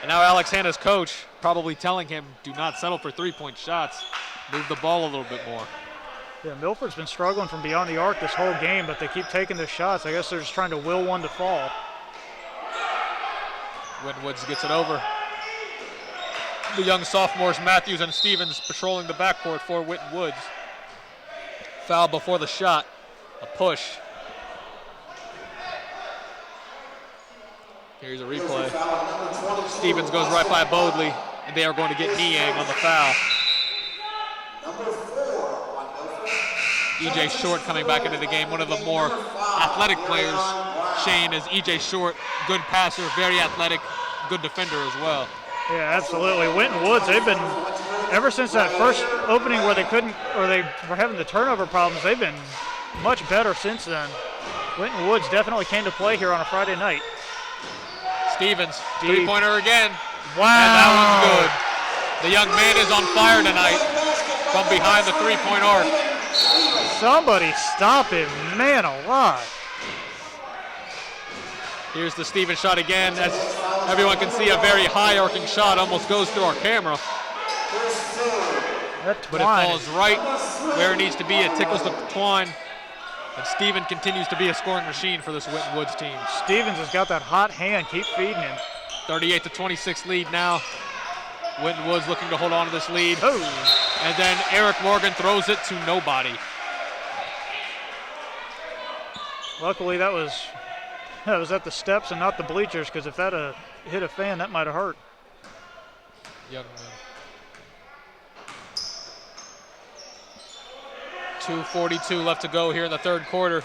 And now Alex Hanna's coach probably telling him, do not settle for three-point shots. Move the ball a little bit more. Yeah, Milford's been struggling from beyond the arc this whole game, but they keep taking their shots. I guess they're just trying to will one to fall. Winton Woods gets it over. The young sophomores Matthews and Stevens patrolling the backcourt for Winton Woods. Foul before the shot. A push. Here's a replay. Stevens goes right by Bodley, and they are going to get Niang on the foul. E.J. Short coming back into the game, one of the more athletic players. Shane is E.J. Short, good passer, very athletic, good defender as well. Yeah, absolutely. Winton Woods, they've been, ever since that first opening where they were having the turnover problems, they've been much better since then. Winton Woods definitely came to play here on a Friday night. Stevens, three-pointer again. Wow. And that one's good. The young man is on fire tonight from behind the three-point arc. Somebody stop him, man alive. Here's the Stevens shot again. As everyone can see, a very high arcing shot almost goes through our camera. That but it falls right where it needs to be. It tickles the twine. And Stevens continues to be a scoring machine for this Winton Woods team. Stevens has got that hot hand. Keep feeding him. 38-26 lead now. Winton Woods looking to hold on to this lead. Oh. And then Eric Morgan throws it to nobody. Luckily, that was at the steps and not the bleachers, because if that hit a fan, that might have hurt. Young man. 2:42 left to go here in the third quarter.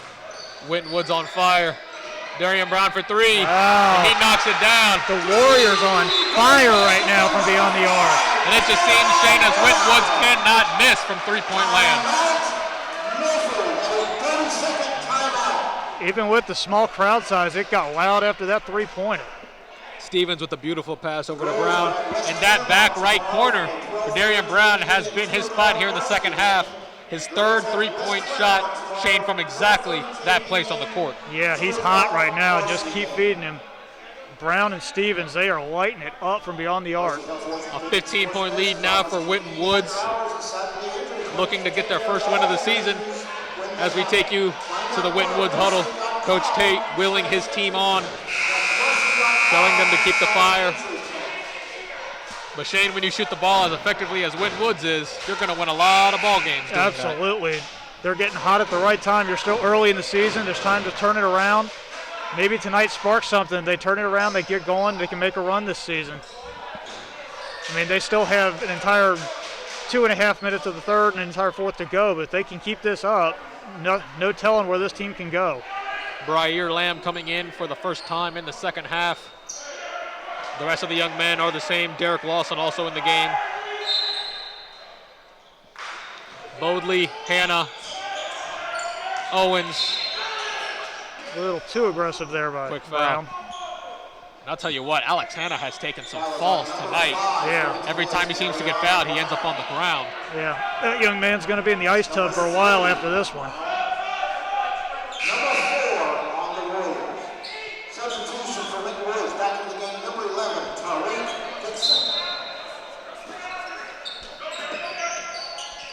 Winton Woods on fire. Darian Brown for three. Wow. And he knocks it down. The Warriors on fire right now from beyond the arc. And it just seems, Shane, as Winton Woods cannot miss from three-point land. Even with the small crowd size, it got loud after that three-pointer. Stevens with a beautiful pass over to Brown. And that back right corner for Darian Brown has been his spot here in the second half. His third three-point shot, Shane, from exactly that place on the court. Yeah, he's hot right now. Just keep feeding him. Brown and Stevens, they are lighting it up from beyond the arc. A 15-point lead now for Winton Woods, looking to get their first win of the season. As we take you to the Winton Woods huddle, Coach Tate willing his team on, telling them to keep the fire. But Shane, when you shoot the ball as effectively as Winton Woods is, you're going to win a lot of ball games. Absolutely. They're getting hot at the right time. You're still early in the season. There's time to turn it around. Maybe tonight sparks something. They turn it around, they get going, they can make a run this season. I mean, they still have an entire 2.5 minutes of the third and an entire fourth to go, but if they can keep this up, no telling where this team can go. Briar Lamb coming in for the first time in the second half. The rest of the young men are the same. Derek Lawson also in the game. Bodley, Hanna, Owens. A little too aggressive there by Quick foul. Brown. And I'll tell you what, Alex Hanna has taken some falls tonight. Yeah. Every time he seems to get fouled, he ends up on the ground. Yeah, that young man's going to be in the ice tub for a while after this one. Number 4 on the Warriors. Substitution for Winton Woods back in the game. Number 11, Tariq Dixon.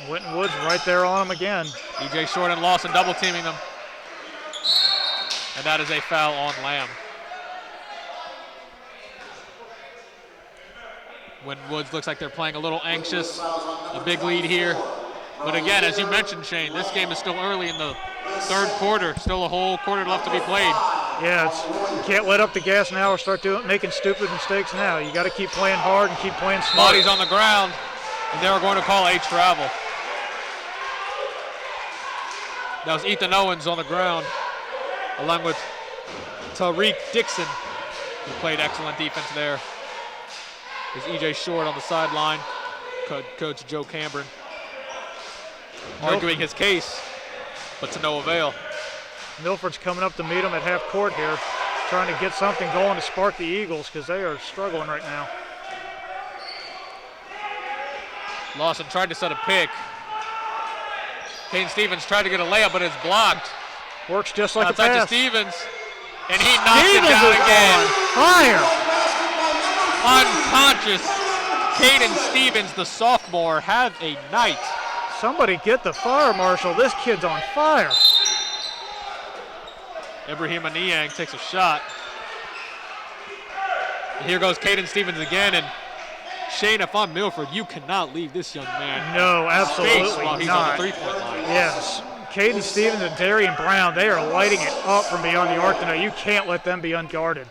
Winton Woods right there on him again. E.J. Short and Lawson double teaming them. And that is a foul on Lamb. Winton Woods looks like they're playing a little anxious. A big lead here. But again, as you mentioned, Shane, this game is still early in the third quarter. Still a whole quarter left to be played. Yeah, you can't let up the gas now or start making stupid mistakes now. You got to keep playing hard and keep playing smart. Bodies on the ground, and they were going to call a travel. That was Ethan Owens on the ground, along with Tariq Dixon, who played excellent defense there. There's E.J. Short on the sideline, Coach Joe Cambron, arguing his case, but to no avail. Milford's coming up to meet him at half court here, trying to get something going to spark the Eagles because they are struggling right now. Lawson tried to set a pick. Kane Stevens tried to get a layup, but it's blocked. Works just like outside a pass. to Stevens, and he knocks Stevens it down is again. on fire. Unconscious. Caden Stevens, the sophomore, have a night. Somebody get the fire marshal. This kid's on fire. Ibrahim Niang takes a shot. And here goes Caden Stevens again, and Shane, if I'm Milford, you cannot leave this young man No, absolutely space while he's not. on the three-point line. Yes. Caden Stevens and Darian Brown, they are lighting it up from beyond the arc tonight. You can't let them be unguarded.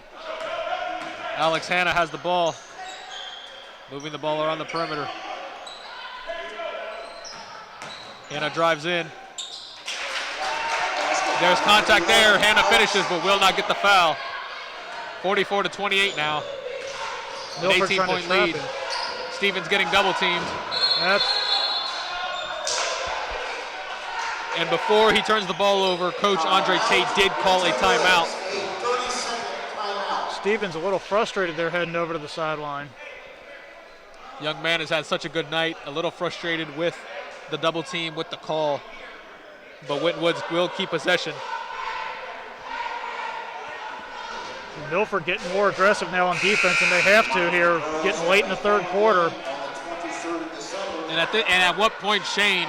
Alex Hanna has the ball, moving the ball around the perimeter. Hanna drives in. There's contact there. Hanna finishes, but will not get the foul. 44-28 now. An Milford trying to 18-point trap lead. him. Stevens getting double teamed. And before he turns the ball over, Coach Andre Tate did call a timeout. Stevens a little frustrated there heading over to the sideline. Young man has had such a good night, a little frustrated with the double team, with the call. But Winton Woods will keep possession. Milford getting more aggressive now on defense, and they have to here, getting late in the third quarter. And at what point, Shane,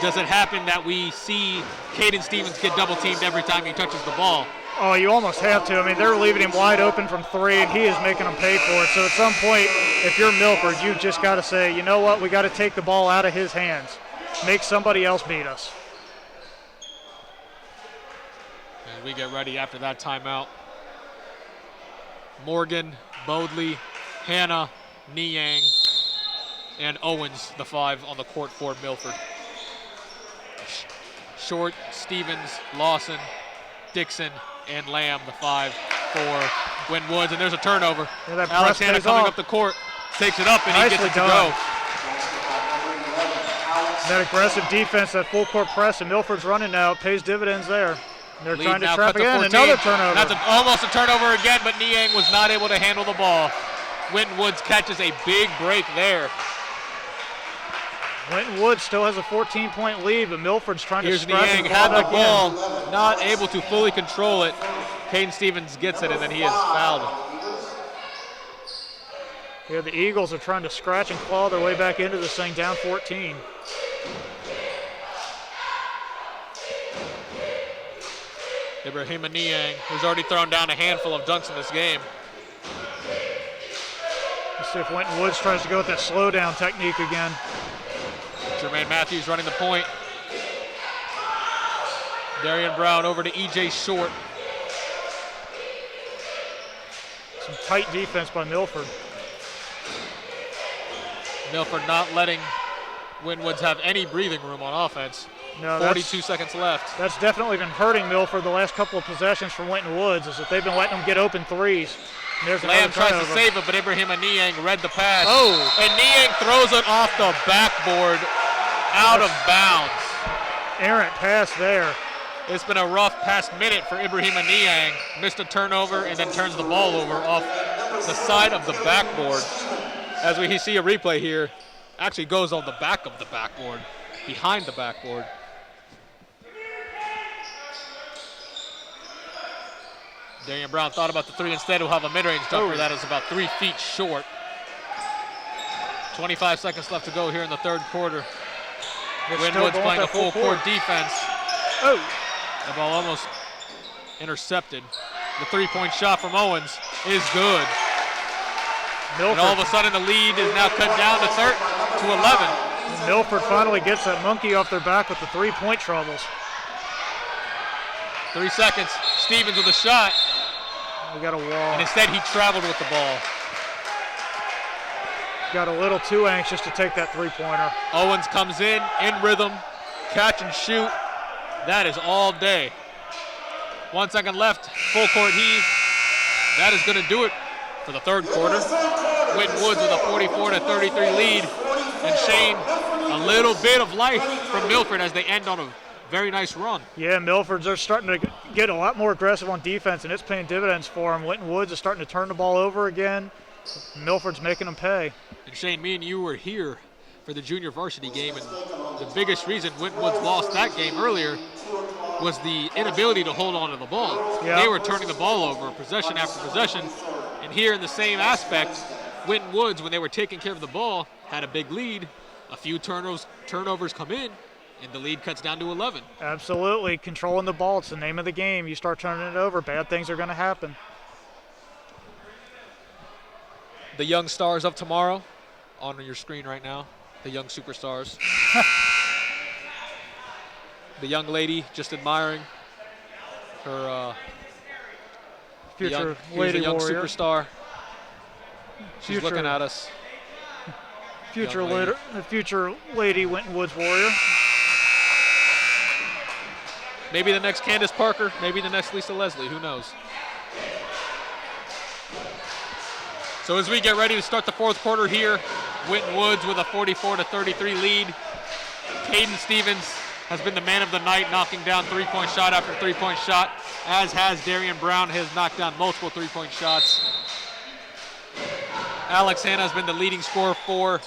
does it happen that we see Caden Stevens get double teamed every time he touches the ball? Oh, you almost have to. I mean, they're leaving him wide open from three, and he is making them pay for it. So at some point, if you're Milford, you've just got to say, you know what, we got to take the ball out of his hands. Make somebody else beat us. As we get ready after that timeout. Morgan, Bodley, Hanna, Niang, and Owens, the five on the court for Milford. Short, Stevens, Lawson, Dixon, and Lamb, the five for Winton Woods. And there's a turnover. Yeah, Alex Hanna coming up the court, takes it up, and he gets it to go. That aggressive defense, that full court press, and Milford's running now. It pays dividends there. They're Lead trying to now trap cut to again. 14. Another turnover. That's almost a turnover again, but Niang was not able to handle the ball. Winton Woods catches a big break there. Winton Woods still has a 14-point lead, but Milford's trying Here's to scratch Niang, the had the ball ball, not able to fully control it. Caden Stevens gets it, and then he is fouled. Yeah, the Eagles are trying to scratch and claw their way back into this thing, down 14. Ibrahim Niang, who's already thrown down a handful of dunks in this game. Let's see if Winton Woods tries to go with that slow down technique again. Jermaine Matthews running the point. Darian Brown over to E.J. Short. Some tight defense by Milford. Milford not letting Winton Woods have any breathing room on offense. No, 42 seconds left. That's definitely been hurting Milford the last couple of possessions from Winton Woods, is that they've been letting them get open threes. And there's Lamb tries to turnover. save it, but Ibrahim Niang read the pass. Oh. And Niang throws it off the backboard, out of bounds. Errant pass there. It's been a rough past minute for Ibrahim Niang. Missed a turnover and then turns the ball over off the side of the backboard. As we see a replay here, actually goes on the back of the backboard, behind the backboard. Darian Brown thought about the three instead. He'll have a mid-range jumper that is about 3 feet short. 25 seconds left to go here in the third quarter. Winton Woods playing a full court defense. Oh. The ball almost intercepted. The three-point shot from Owens is good. Milford. And all of a sudden the lead is now cut down to 11. Milford finally gets that monkey off their back with the three-point troubles. 3 seconds. Stevens with a shot. We got a wall. And instead he traveled with the ball. Got a little too anxious to take that three-pointer. Owens comes in rhythm, catch and shoot. That is all day. 1 second left, full court heave. That is going to do it for the third quarter. Winton Woods with a 44-33 lead. And Shane, a little bit of life from Milford as they end on a very nice run. Yeah, Milford's are starting to get a lot more aggressive on defense, and it's paying dividends for them. Winton Woods is starting to turn the ball over again. Milford's making them pay. And Shane, me and you were here for the junior varsity game, and the biggest reason Winton Woods lost that game earlier was the inability to hold on to the ball. Yeah. They were turning the ball over possession after possession, and here in the same aspect, Winton Woods, when they were taking care of the ball, had a big lead. A few turnovers come in, and the lead cuts down to 11. Absolutely. Controlling the ball, it's the name of the game. You start turning it over, bad things are going to happen. The young stars of tomorrow on your screen right now, the young superstars. The young lady just admiring her Future here's lady the young warrior. superstar. She's Future- looking at us. Future Young lady. future lady Winton Woods warrior. Maybe the next Candace Parker, maybe the next Lisa Leslie, who knows? So as we get ready to start the fourth quarter here, Winton Woods with a 44-33 lead. Caden Stevens has been the man of the night, knocking down three-point shot after three-point shot, as has Darian Brown, has knocked down multiple three-point shots. Alex Hanna has been the leading scorer for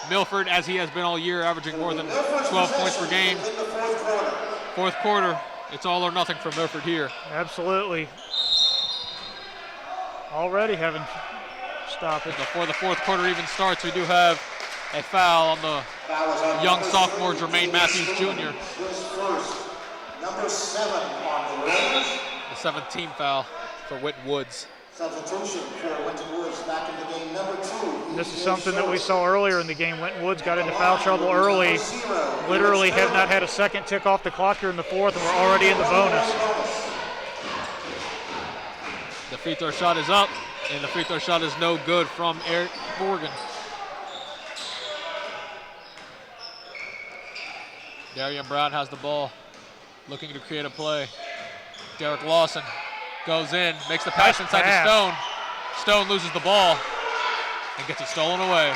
Milford, as he has been all year, averaging more than 12 points per game. Fourth quarter, it's all or nothing for Milford here. Absolutely. Already having stoppage. Before the fourth quarter even starts, we do have a foul on the young sophomore Jermaine Matthews Jr. Number 7 on the rim. The 7th team foul for Winton Woods. Substitution for Winton Woods back in the game, number 2. This is something that we saw earlier in the game. Winton Woods got into foul trouble early. Literally have not had a second tick off the clock here in the fourth, and we're already in the bonus. The free throw shot is up, and the free throw shot is no good from Eric Morgan. Darian Brown has the ball, looking to create a play. Derek Lawson goes in, makes the pass inside to Stone. Stone loses the ball and gets it stolen away.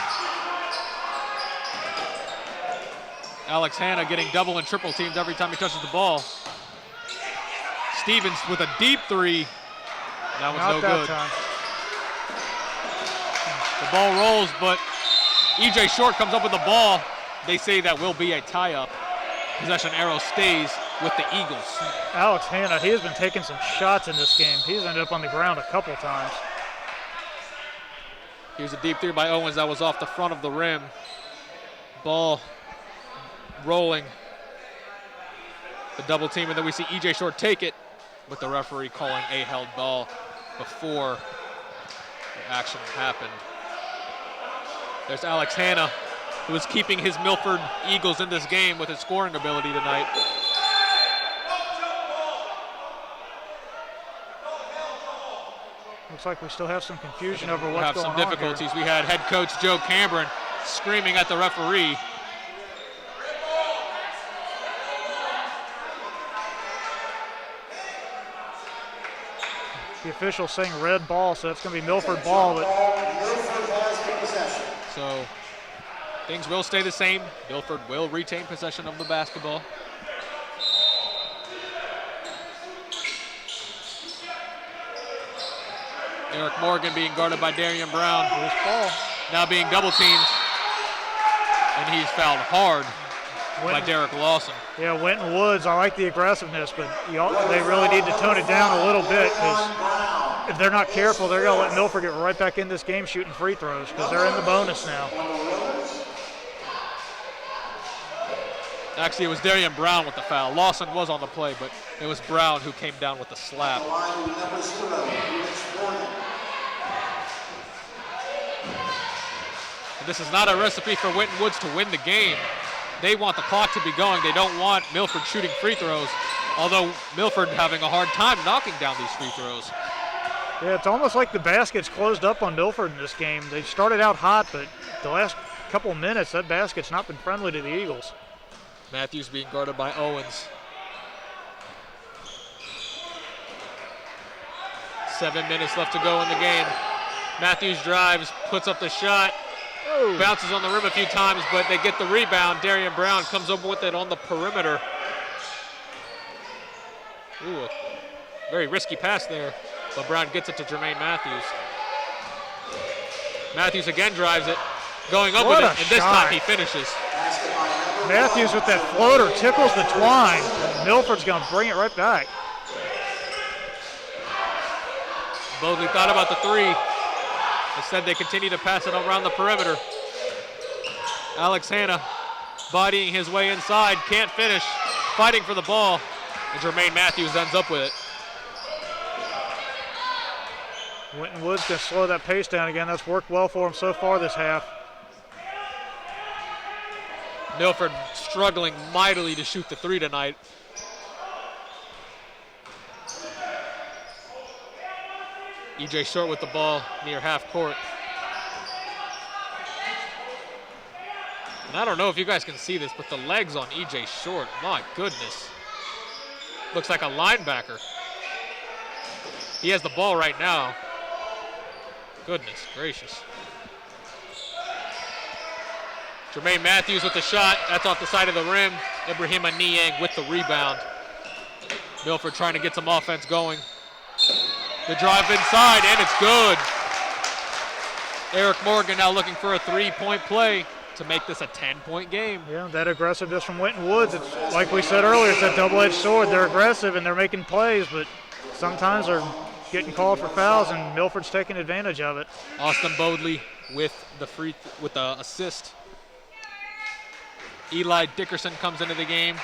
Alex Hanna getting double and triple teamed every time he touches the ball. Stevens with a deep three. That was no good. Time. The ball rolls, but EJ Short comes up with the ball. They say that will be a tie-up. Possession arrow stays with the Eagles. Alex Hanna, he has been taking some shots in this game. He's ended up on the ground a couple times. Here's a deep three by Owens that was off the front of the rim. Ball rolling. The double team, and then we see EJ Short take it, with the referee calling a held ball before the action happened. There's Alex Hanna, who is keeping his Milford Eagles in this game with his scoring ability tonight. Looks like we still have some confusion over what's going on. We have some difficulties. We had head coach Joe Cameron screaming at the referee. The official saying red ball, so that's going to be Milford ball. But so things will stay the same. Milford will retain possession of the basketball. Eric Morgan being guarded by Darian Brown. Ball. Now being double teamed. And he's fouled hard by Derek Lawson. Yeah, Winton Woods, I like the aggressiveness, but they really need to tone it down a little bit, because if they're not careful, they're going to let Milford get right back in this game shooting free throws, because they're in the bonus now. Actually, it was Darian Brown with the foul. Lawson was on the play, but it was Brown who came down with the slap. And this is not a recipe for Winton Woods to win the game. They want the clock to be going. They don't want Milford shooting free throws, although Milford having a hard time knocking down these free throws. Yeah, it's almost like the basket's closed up on Milford in this game. They started out hot, but the last couple of minutes, that basket's not been friendly to the Eagles. Matthews being guarded by Owens. 7 minutes left to go in the game. Matthews drives, puts up the shot, bounces on the rim a few times, but they get the rebound. Darian Brown comes up with it on the perimeter. Ooh, a very risky pass there, but Brown gets it to Jermaine Matthews. Matthews again drives it, going up with it, and this time he finishes. Matthews with that floater tickles the twine. Milford's going to bring it right back. Boldly thought about the three. Instead, they continue to pass it around the perimeter. Alex Hanna bodying his way inside, can't finish, fighting for the ball, and Jermaine Matthews ends up with it. Winton Woods going to slow that pace down again. That's worked well for him so far this half. Milford struggling mightily to shoot the three tonight. EJ Short with the ball near half court. And I don't know if you guys can see this, but the legs on EJ Short, my goodness. Looks like a linebacker. He has the ball right now. Goodness gracious. Jermaine Matthews with the shot. That's off the side of the rim. Ibrahima Niang with the rebound. Milford trying to get some offense going. The drive inside, and it's good. Eric Morgan now looking for a three-point play to make this a 10-point game. Yeah, that aggressiveness from Winton Woods. It's like we said earlier, it's a double-edged sword. They're aggressive and they're making plays, but sometimes they're getting called for fouls, and Milford's taking advantage of it. Austin Bodley with the assist. Eli Dickerson comes into the game,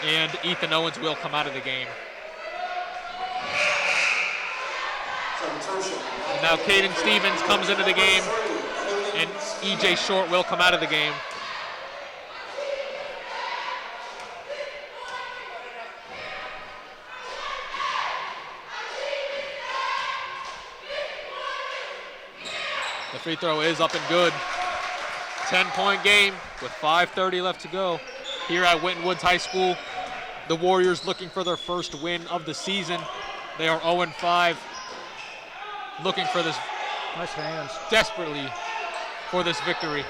and Ethan Owens will come out of the game. And now Caden Stevens comes into the game, and EJ Short will come out of the game. The free throw is up and good. 10-point game with 5:30 left to go here at Winton Woods High School. The Warriors looking for their first win of the season. They are 0-5, looking for this Nice hands. Desperately for this victory.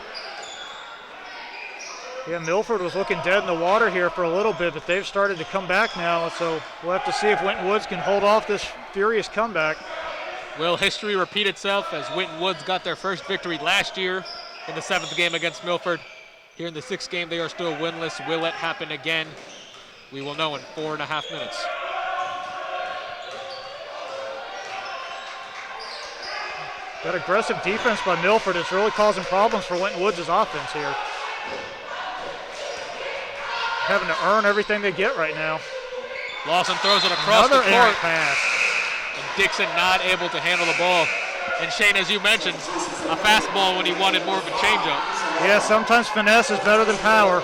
Yeah, Milford was looking dead in the water here for a little bit, but they've started to come back now, so we'll have to see if Winton Woods can hold off this furious comeback. Will history repeat itself as Winton Woods got their first victory last year in the 7th game against Milford? Here in the 6th game, they are still winless. Will it happen again? We will know in 4.5 minutes. That aggressive defense by Milford is really causing problems for Winton Woods' offense here. Having to earn everything they get right now. Lawson throws it across Another the court. errant pass. And Dixon not able to handle the ball. And Shane, as you mentioned, a fastball when he wanted more of a changeup. Yeah, sometimes finesse is better than power.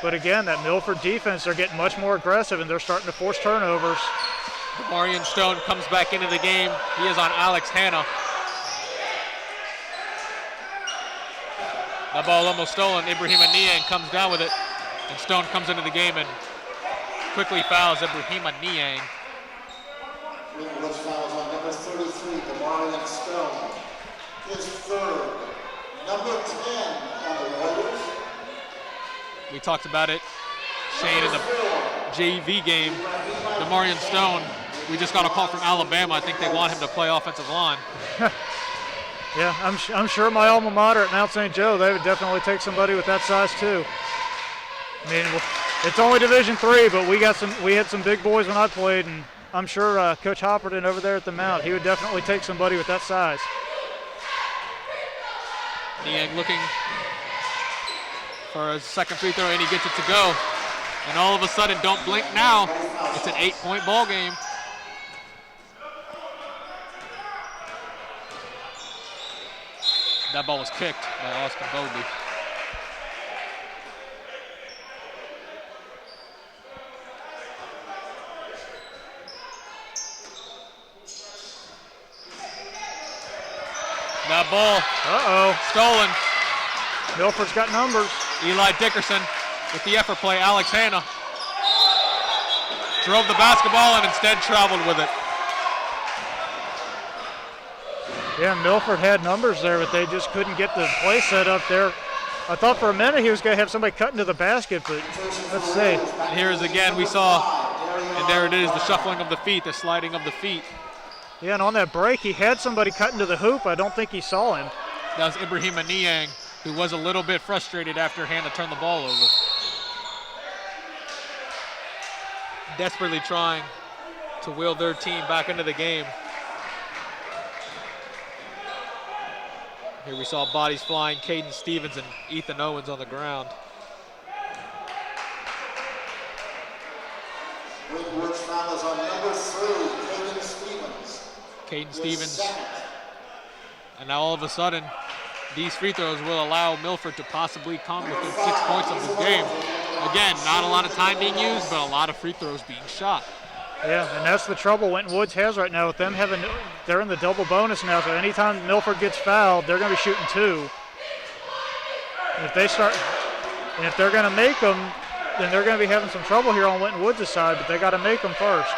But again, that Milford defense, they're getting much more aggressive and they're starting to force turnovers. Marion Stone comes back into the game. He is on Alex Hanna. That ball almost stolen. Ibrahima Niang comes down with it. And Stone comes into the game and quickly fouls Ibrahima Niang. Woods fouls on number 33, Marion Stone. His third. Number 10 on the Warriors. We talked about it, Shane, in the JV game. Marion Stone, we just got a call from Alabama. I think they want him to play offensive line. Yeah, I'm sure my alma mater at Mount St. Joe, they would definitely take somebody with that size too. I mean, it's only Division III, but we had some big boys when I played, and I'm sure Coach Hopperton over there at the Mount, he would definitely take somebody with that size. Niang looking for his second free throw, and he gets it to go. And all of a sudden, don't blink now, it's an 8-point ball game. That ball was kicked by Austin Bodley. That ball, stolen. Milford's got numbers. Eli Dickerson with the effort play. Alex Hanna drove the basketball and instead traveled with it. Yeah, Milford had numbers there, but they just couldn't get the play set up there. I thought for a minute he was going to have somebody cut into the basket, but let's see. And here is again, we saw, and there it is, the shuffling of the feet, the sliding of the feet. Yeah, and on that break, he had somebody cut into the hoop. I don't think he saw him. That was Ibrahima Niang, who was a little bit frustrated after Hanna turned the ball over. Desperately trying to will their team back into the game. Here we saw bodies flying, Caden Stevens and Ethan Owens on the ground. Winton Woods foul is on number 3, Caden Stevens. Caden Stevens. And now all of a sudden, these free throws will allow Milford to possibly come within 6 points of this game. Again, not a lot of time being used, but a lot of free throws being shot. Yeah, and that's the trouble Winton Woods has right now with them they're in the double bonus now, so anytime Milford gets fouled, they're going to be shooting 2. And if they're going to make them, then they're going to be having some trouble here on Winton Woods' side, but they got to make them first.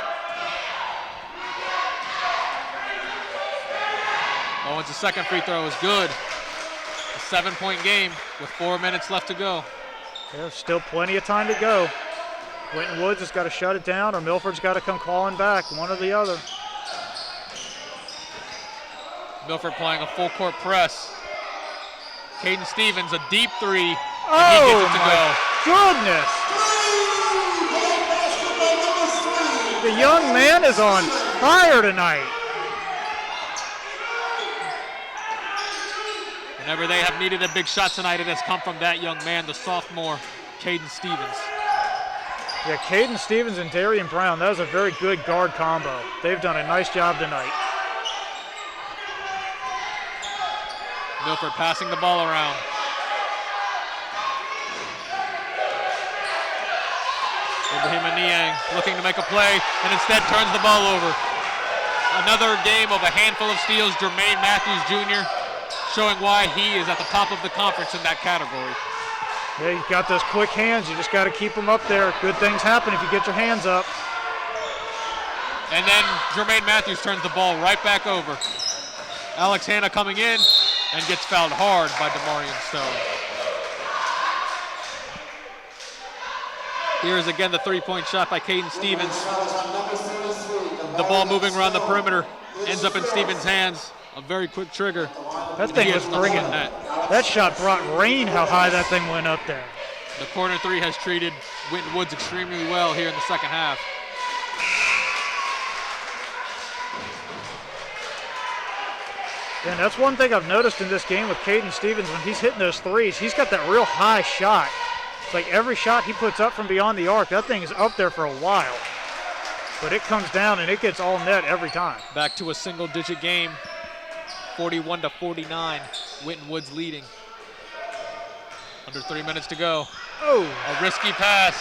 Owens' second free throw is good. A 7-point game with 4 minutes left to go. There's still plenty of time to go. Winton Woods has got to shut it down, or Milford's got to come clawing back, one or the other. Milford playing a full court press. Caden Stevens, a deep 3, and Oh, he gets it to go. Goodness! The young man is on fire tonight. Whenever they have needed a big shot tonight, it has come from that young man, the sophomore, Caden Stevens. Yeah, Caden Stevens and Darian Brown, that was a very good guard combo. They've done a nice job tonight. Milford passing the ball around. Ibrahim Niang looking to make a play and instead turns the ball over. Another game of a handful of steals. Jermaine Matthews Jr. showing why he is at the top of the conference in that category. Yeah, you've got those quick hands. You just got to keep them up there. Good things happen if you get your hands up. And then Jermaine Matthews turns the ball right back over. Alex Hanna coming in and gets fouled hard by DeMarion Stone. Here is again the three-point shot by Caden Stevens. The ball moving around the perimeter ends up in Stevens' hands. A very quick trigger. That thing was bringing that shot brought rain how high that thing went up there. The corner 3 has treated Winton Woods extremely well here in the second half. And that's one thing I've noticed in this game with Caden Stevens. When he's hitting those threes, he's got that real high shot. It's like every shot he puts up from beyond the arc, that thing is up there for a while. But it comes down and it gets all net every time. Back to a single-digit game, 41-49. Winton Woods leading. Under 3 minutes to go. Oh, A risky pass.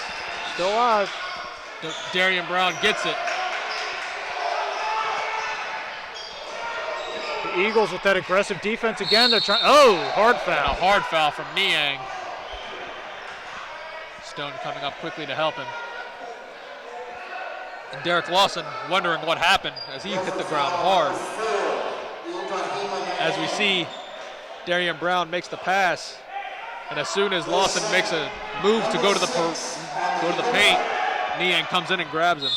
still alive. Darian Brown gets it. The Eagles with that aggressive defense again. They're trying. Oh, hard And a foul. hard foul from Niang. Stone coming up quickly to help him. And Derek Lawson wondering what happened as he hit the ground hard. As we see, Darian Brown makes the pass, and as soon as Lawson makes a move to go to the paint, Niang comes in and grabs him.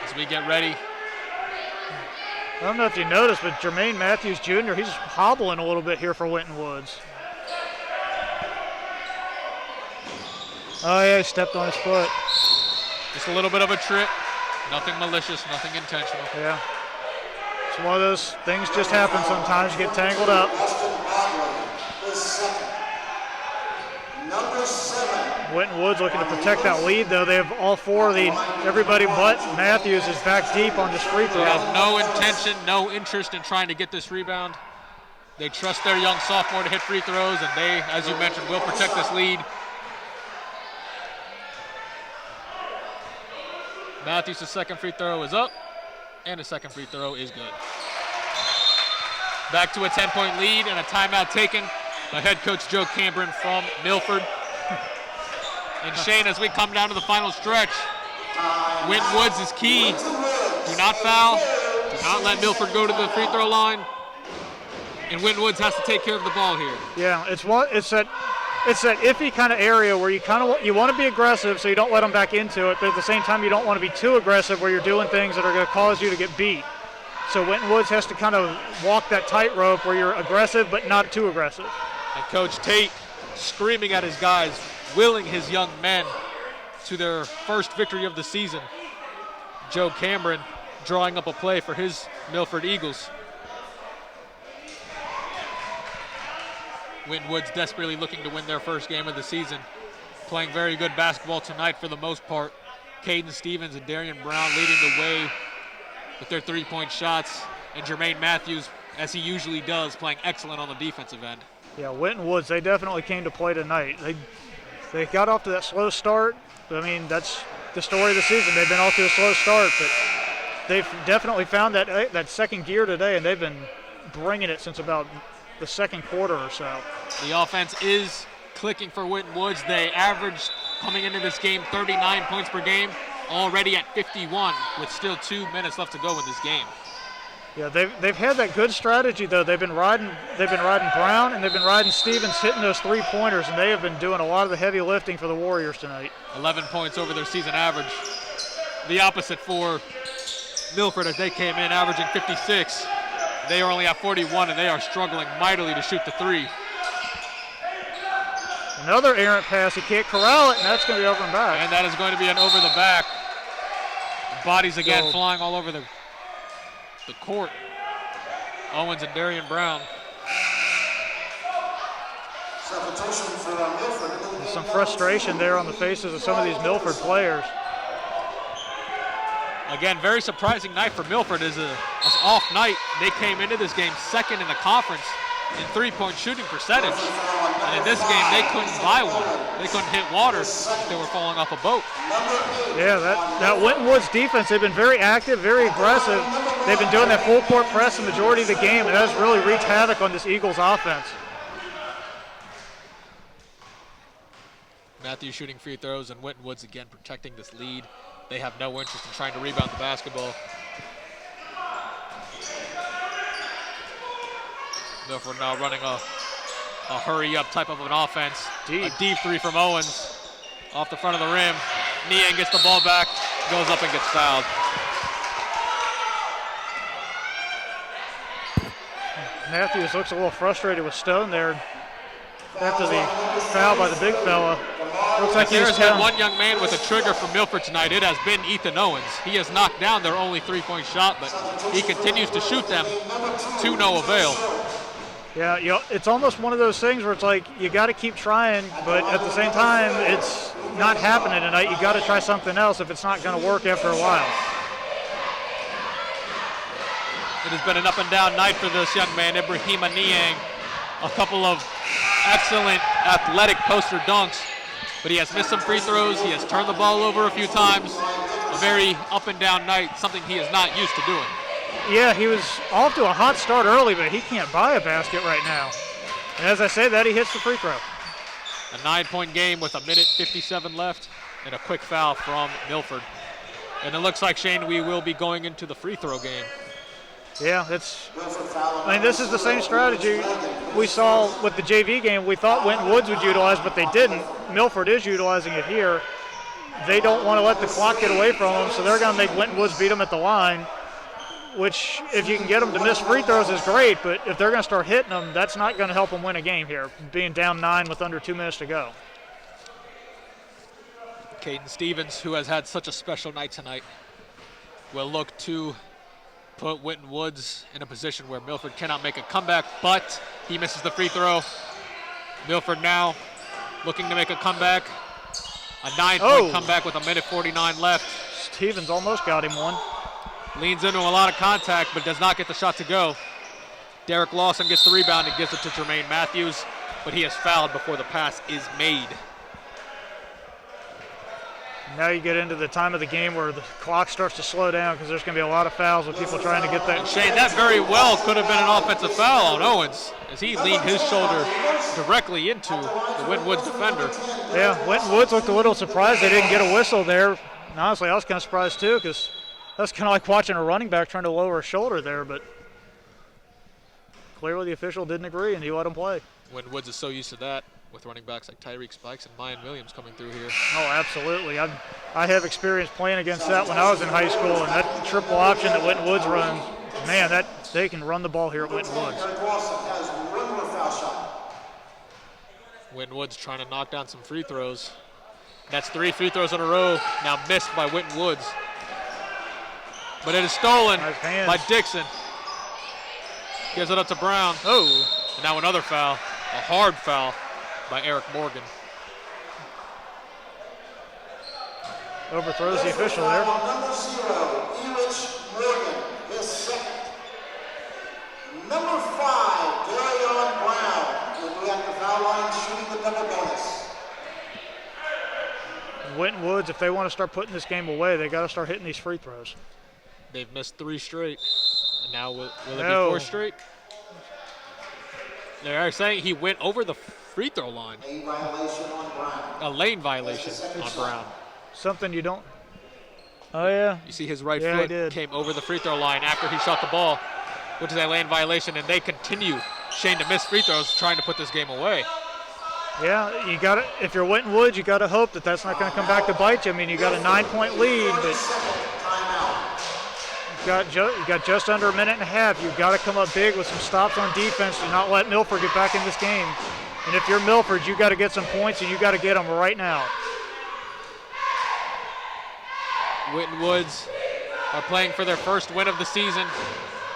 As we get ready. I don't know if you noticed, but Jermaine Matthews Jr., he's hobbling a little bit here for Winton Woods. Oh, yeah, he stepped on his foot. Just a little bit of a trip. Nothing malicious, nothing intentional. Yeah. It's one of those things just happen sometimes. You get tangled up. Winton Woods looking to protect that lead, though. They have all four of everybody but Matthews is back deep on this free throw. They have no intention, no interest in trying to get this rebound. They trust their young sophomore to hit free throws, and they, as you mentioned, will protect this lead. Matthews' second free throw is up, and his second free throw is good. Back to a 10-point lead and a timeout taken by head coach Joe Cameron from Milford. And Shane, as we come down to the final stretch, Winton Woods is key. Do not foul. Do not let Milford go to the free throw line. And Winton Woods has to take care of the ball here. Yeah, it's that iffy kind of area where you want to be aggressive so you don't let them back into it, but at the same time you don't want to be too aggressive where you're doing things that are going to cause you to get beat. So Winton Woods has to kind of walk that tightrope where you're aggressive but not too aggressive. And Coach Tate screaming at his guys, willing his young men to their first victory of the season. Joe Cameron drawing up a play for his Milford Eagles. Winton Woods desperately looking to win their first game of the season. Playing very good basketball tonight for the most part. Caden Stevens and Darian Brown leading the way with their three-point shots. And Jermaine Matthews, as he usually does, playing excellent on the defensive end. Yeah, Winton Woods, they definitely came to play tonight. They got off to that slow start. I mean, that's the story of the season. They've been off to a slow start, but they've definitely found that second gear today, and they've been bringing it since about the second quarter or so. The offense is clicking for Winton Woods. They averaged, coming into this game, 39 points per game, already at 51, with still 2 minutes left to go in this game. Yeah, they've had that good strategy though. They've been riding Brown and they've been riding Stevens, hitting those three-pointers, and they have been doing a lot of the heavy lifting for the Warriors tonight. 11 points over their season average. The opposite for Milford as they came in averaging 56. They are only at 41 and they are struggling mightily to shoot the three. Another errant pass, he can't corral it, and that's going to be over and back. And that is going to be an over the back. Bodies again flying all over the court. Owens and Darian Brown. There's some frustration there on the faces of some of these Milford players. Again, very surprising night for Milford. It's an off night. They came into this game second in the conference in three-point shooting percentage. And in this game, they couldn't buy one. They couldn't hit water if they were falling off a boat. Yeah, that Winton Woods defense, they've been very active, very aggressive. They've been doing that full-court press the majority of the game, and that has really wreaked havoc on this Eagles offense. Matthews shooting free throws, and Winton Woods again protecting this lead. They have no interest in trying to rebound the basketball. Milford now running a hurry-up type of an offense. A deep three from Owens off the front of the rim. Niang gets the ball back, goes up and gets fouled. Matthews looks a little frustrated with Stone there after the foul by the big fella. Looks like there has been one young man with a trigger for Milford tonight. It has been Ethan Owens. He has knocked down their only three-point shot, but he continues to shoot them to no avail. Yeah, it's almost one of those things where it's like you got to keep trying, but at the same time, it's not happening tonight. You got to try something else if it's not going to work after a while. It has been an up-and-down night for this young man, Ibrahima Niang. A couple of excellent athletic poster dunks, but he has missed some free throws. He has turned the ball over a few times. A very up-and-down night, something he is not used to doing. Yeah, he was off to a hot start early, but he can't buy a basket right now. And as I say that, he hits the free throw. A 9-point game with 1:57 left and a quick foul from Milford. And it looks like, Shane, we will be going into the free throw game. Yeah, this is the same strategy we saw with the JV game. We thought Winton Woods would utilize, but they didn't. Milford is utilizing it here. They don't want to let the clock get away from them, so they're going to make Winton Woods beat them at the line, which if you can get them to miss free throws is great, but if they're going to start hitting them, that's not going to help them win a game here, being down 9 with under 2 minutes to go. Caden Stevens, who has had such a special night tonight, will look to put Winton Woods in a position where Milford cannot make a comeback, but he misses the free throw. Milford now looking to make a comeback. A 9-point comeback with 1:49 left. Stevens almost got him one. Leans into a lot of contact, but does not get the shot to go. Derek Lawson gets the rebound and gives it to Jermaine Matthews, but he is fouled before the pass is made. Now you get into the time of the game where the clock starts to slow down because there's going to be a lot of fouls with people trying to get that. And Shane, that very well could have been an offensive foul on Owens as he leaned his shoulder directly into the Winton Woods defender. Yeah, Winton Woods looked a little surprised they didn't get a whistle there. And honestly, I was kind of surprised too because that's kind of like watching a running back trying to lower a shoulder there, but clearly the official didn't agree and he let him play. Winton Woods is so used to that with running backs like Tyreek Spikes and Mayan Williams coming through here. Oh, absolutely. I have experience playing against that when I was in high school, and that triple option that Winton Woods runs, man, they can run the ball here at Winton Woods. Winton Woods trying to knock down some free throws. That's 3 free throws in a row, now missed by Winton Woods. But it is stolen by Dixon. Gives it up to Brown. Oh. And now another foul. A hard foul by Eric Morgan. Overthrows the official there. Number 0, Erich Morgan, his second. Number 5, Darion Brown, will be at the foul line shooting the double bonus. Winton Woods, if they want to start putting this game away, they got to start hitting these free throws. They've missed 3 straight. And now will it No. be 4 straight? They're saying he went over the free throw line. A violation on Brown. A lane violation on Brown. Something you don't. Oh, yeah. You see his right Yeah, he foot did. came over the free throw line after he shot the ball, which is a lane violation, and they continue, Shane, to miss free throws trying to put this game away. Yeah, you got to. If you're Winton Woods, you got to hope that that's not going to come back to bite you. I mean, you got a 9-point lead, but you got just under a minute and a half. You've got to come up big with some stops on defense to not let Milford get back in this game. And if you're Milford, you got to get some points, and you got to get them right now. Winton Woods are playing for their first win of the season.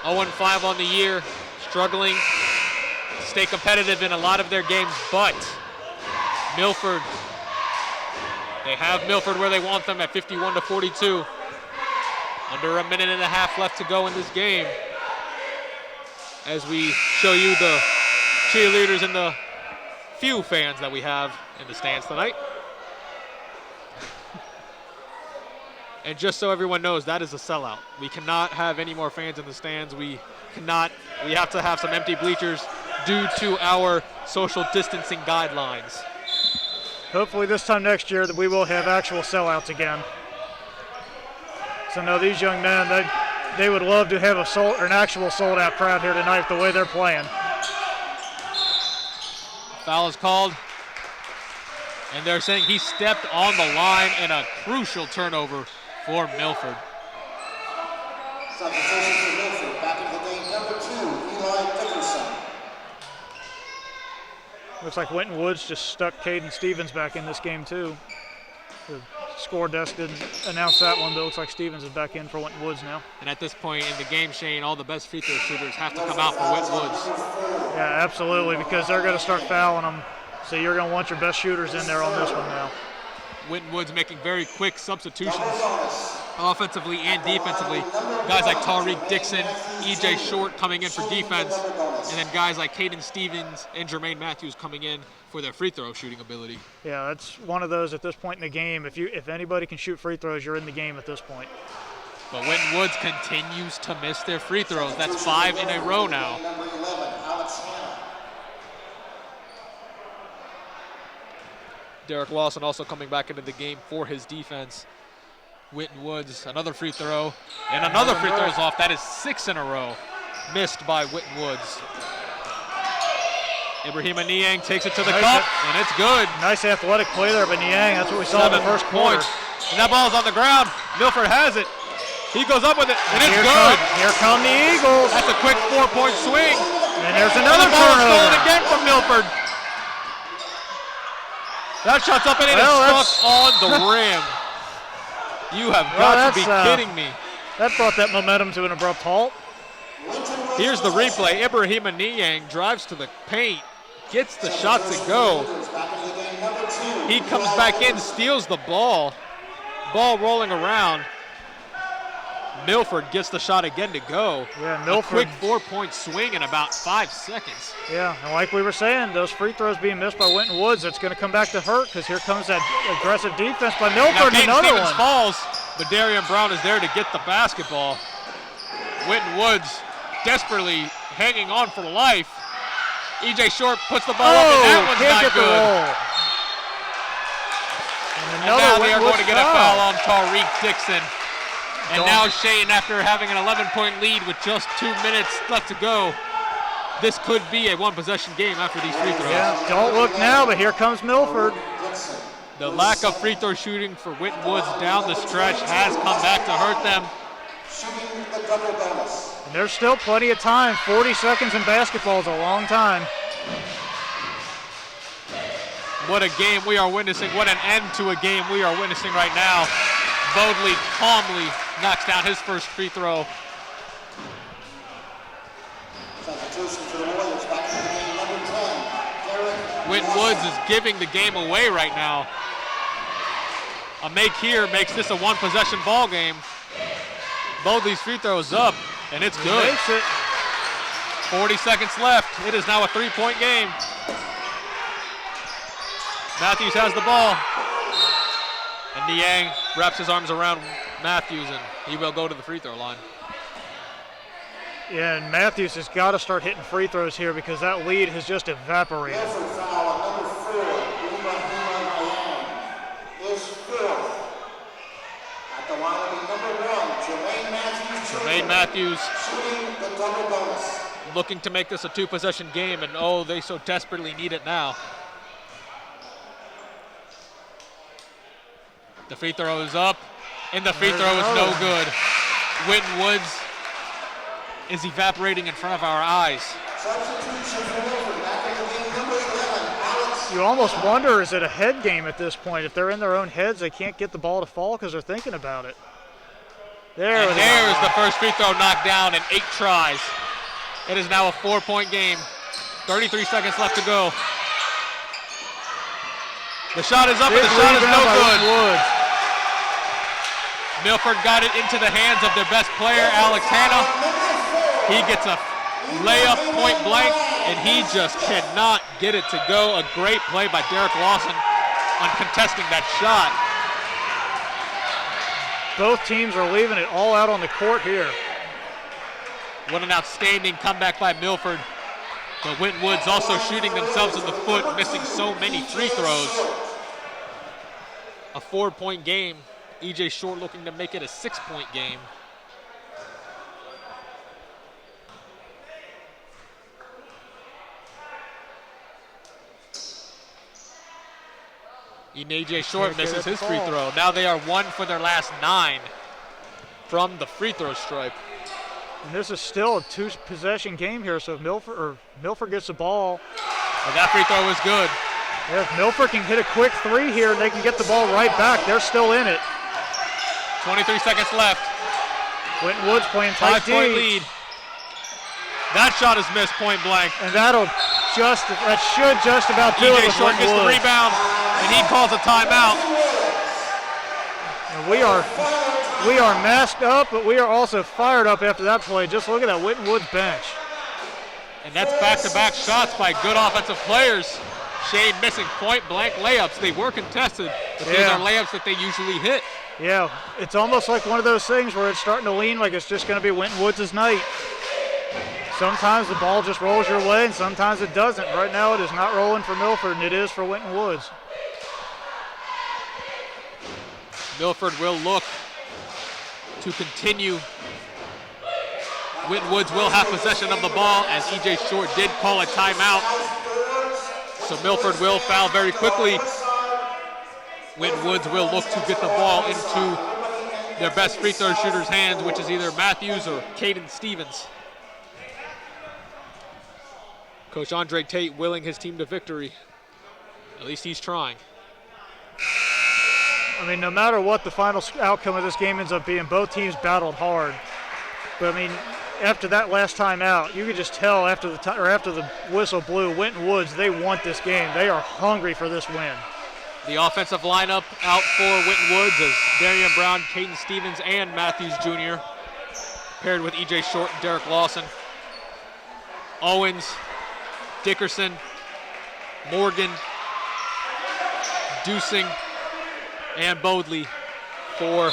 0-5 on the year, struggling to stay competitive in a lot of their games, but Milford, they have Milford where they want them at 51-42. Under a minute and a half left to go in this game. As we show you the cheerleaders and the few fans that we have in the stands tonight. And just so everyone knows, that is a sellout. We cannot have any more fans in the stands. We have to have some empty bleachers due to our social distancing guidelines. Hopefully this time next year that we will have actual sellouts again. So no, these young men, they would love to have an actual sold-out crowd here tonight the way they're playing. Foul is called. And they're saying he stepped on the line in a crucial turnover for Milford. Substitution for Milford. Back into the game, number 2, Eli Dickerson. Looks like Winton Woods just stuck Caden Stevens back in this game too. The score desk didn't announce that one, but it looks like Stevens is back in for Winton Woods now. And at this point in the game, Shane, all the best free throw shooters have to come out for Winton Woods. Yeah, absolutely, because they're going to start fouling them. So you're going to want your best shooters in there on this one now. Winton Woods making very quick substitutions, offensively and defensively. Guys like Tariq Dixon, E.J. Short coming in for defense, and then guys like Caden Stevens and Jermaine Matthews coming in for their free throw shooting ability. Yeah, that's one of those at this point in the game. If anybody can shoot free throws, you're in the game at this point. But Winton Woods continues to miss their free throws. That's 5 in a row now. Number 11, Alex Hanna. Derek Lawson also coming back into the game for his defense. Winton Woods, another free throw, and another free throw is off. That is 6 in a row missed by Winton Woods. Ibrahima Niang takes it to the cup, and it's good. Nice athletic play there by Niang. That's what we saw in the first quarter. And that ball's on the ground. Milford has it. He goes up with it, and it's good. Here come the Eagles. That's a quick 4-point swing. And there's another the ball is stolen turnover. again from Milford. That shot's up and it is stuck on the rim. You have got to be kidding me. That brought that momentum to an abrupt halt. Here's the replay. Ibrahima Niang drives to the paint, gets the shot to go. He comes back in, steals the ball. Ball rolling around. Milford gets the shot again to go. Yeah, Milford. A quick 4-point swing in about 5 seconds. Yeah, and like we were saying, those free throws being missed by Winton Woods, it's going to come back to hurt because here comes that aggressive defense by Milford. Now, another Stevens one. falls, but Darian Brown is there to get the basketball. Winton Woods desperately hanging on for life. E.J. Short puts the ball up, and that one's not good. And now they are going to get a foul on Tariq Dixon. And now Shane, after having an 11-point lead with just 2 minutes left to go, this could be a one-possession game after these free throws. Yeah, don't look now, but here comes Milford. The lack of free throw shooting for Winton Woods down the stretch has come back to hurt them. And there's still plenty of time. 40 seconds in basketball is a long time. What a game we are witnessing. What an end to a game we are witnessing right now. Bodley calmly knocks down his first free throw. Substitution for the Warriors. Back to the game, number 10, Winton Woods is giving the game away right now. A make here makes this a one-possession ball game. Both these free throws up, and it's good. He makes it. 40 seconds left. It is now a three-point game. Matthews has the ball. And Niang wraps his arms around Matthews, and he will go to the free throw line. Yeah, and Matthews has got to start hitting free throws here because that lead has just evaporated. Foul on number 4, is fourth. At the line will be number 1, Jermaine Matthews. Jermaine Matthews Shooting the double bonus. looking to make this a two-possession game, and oh, they so desperately need it now. The free throw is up, and the free throw is no good. Winton Woods is evaporating in front of our eyes. Substitution for Milford. Back in the game, number 11, Alex. You almost wonder, is it a head game at this point? If they're in their own heads, they can't get the ball to fall because they're thinking about it. There's the first free throw knocked down in 8 tries. It is now a 4-point game. 33 seconds left to go. The shot is up, and the shot is no good. Woods. Milford got it into the hands of their best player, Alex Hanna. He gets a layup point blank, and he just cannot get it to go. A great play by Derek Lawson on contesting that shot. Both teams are leaving it all out on the court here. What an outstanding comeback by Milford. But Winton Woods also shooting themselves in the foot, missing so many free throws. A 4-point game. E.J. Short looking to make it a 6-point game. And E.J. Short misses his free throw. Now they are 1 for their last 9 from the free throw stripe. And this is still a two-possession game here, so if Milford gets the ball. And that free throw is good. Yeah, if Milford can hit a quick 3 here, they can get the ball right back. They're still in it. 23 seconds left. Winton Woods playing tight 5-point D. lead. That shot is missed point blank. And that should just about do it. E.J. Short gets the rebound, and he calls a timeout. And we are masked up, but we are also fired up after that play. Just look at that Winton Woods bench. And that's back-to-back shots by good offensive players. Shane missing point-blank layups. They were contested, but these are layups that they usually hit. Yeah, it's almost like one of those things where it's starting to lean like it's just going to be Winton Woods' night. Sometimes the ball just rolls your way, and sometimes it doesn't. Right now it is not rolling for Milford, and it is for Winton Woods. Milford will look to continue. Winton Woods will have possession of the ball, as E.J. Short did call a timeout. So Milford will foul very quickly. Winton Woods will look to get the ball into their best free throw shooter's hands, which is either Matthews or Caden Stevens. Coach Andre Tate willing his team to victory. At least he's trying. I mean, no matter what the final outcome of this game ends up being, both teams battled hard. But I mean, after that last time out, you could just tell after the whistle blew, Winton Woods, they want this game. They are hungry for this win. The offensive lineup out for Winton Woods is Darian Brown, Caden Stevens, and Matthews Jr. paired with E.J. Short and Derek Lawson. Owens, Dickerson, Morgan, Dusing, and Bodley for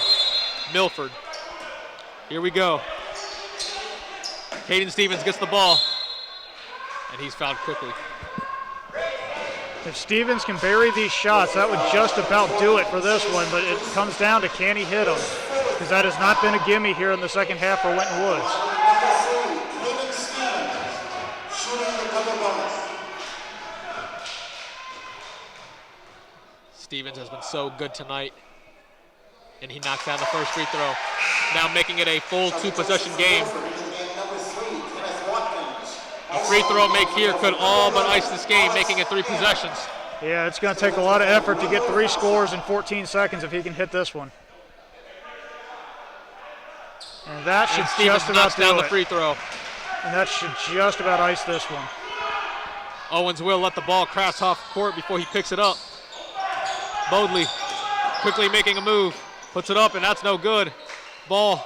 Milford. Here we go. Caden Stevens gets the ball, and he's fouled quickly. If Stevens can bury these shots, that would just about do it for this one, but it comes down to can he hit them, because that has not been a gimme here in the second half for Winton Woods. Stevens has been so good tonight, and he knocks down the first free throw, now making it a full two-possession game. A free throw make here could all but ice this game, making it 3 possessions. Yeah, it's going to take a lot of effort to get 3 scores in 14 seconds if he can hit this one. And that should just about knocks down do the free throw. And that should just about ice this one. Owens will let the ball crash off court before he picks it up. Bodley quickly making a move, puts it up, and that's no good. Ball,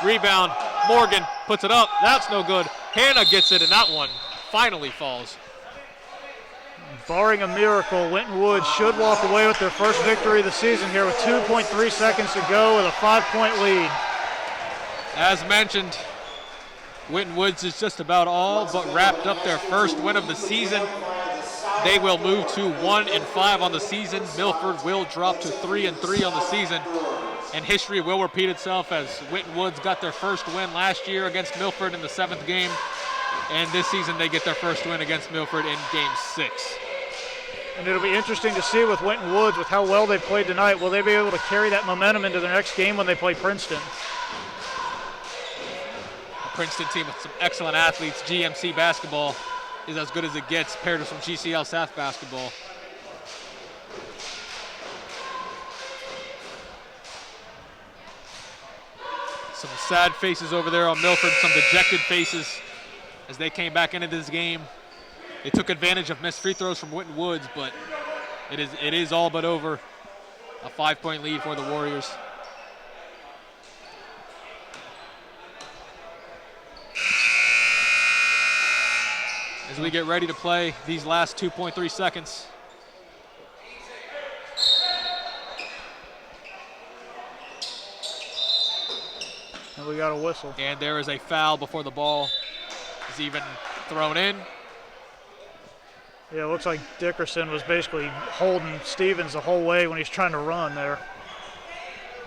rebound, Morgan puts it up, that's no good. Hannah gets it, and that one finally falls. Barring a miracle, Winton Woods should walk away with their first victory of the season here with 2.3 seconds to go with a 5-point lead. As mentioned, Winton Woods is just about all but wrapped up their first win of the season. They will move to 1-5 on the season. Milford will drop to 3-3 on the season. And history will repeat itself as Winton Woods got their first win last year against Milford in the 7th game. And this season they get their first win against Milford in Game 6. And it'll be interesting to see with Winton Woods, with how well they played tonight, will they be able to carry that momentum into their next game when they play Princeton? A Princeton team with some excellent athletes. GMC basketball is as good as it gets paired with some GCL South basketball. Some sad faces over there on Milford, some dejected faces as they came back into this game. They took advantage of missed free throws from Winton Woods, but it is all but over. A 5-point lead for the Warriors. As we get ready to play these last 2.3 seconds. And we got a whistle. And there is a foul before the ball is even thrown in. Yeah, it looks like Dickerson was basically holding Stevens the whole way when he's trying to run there.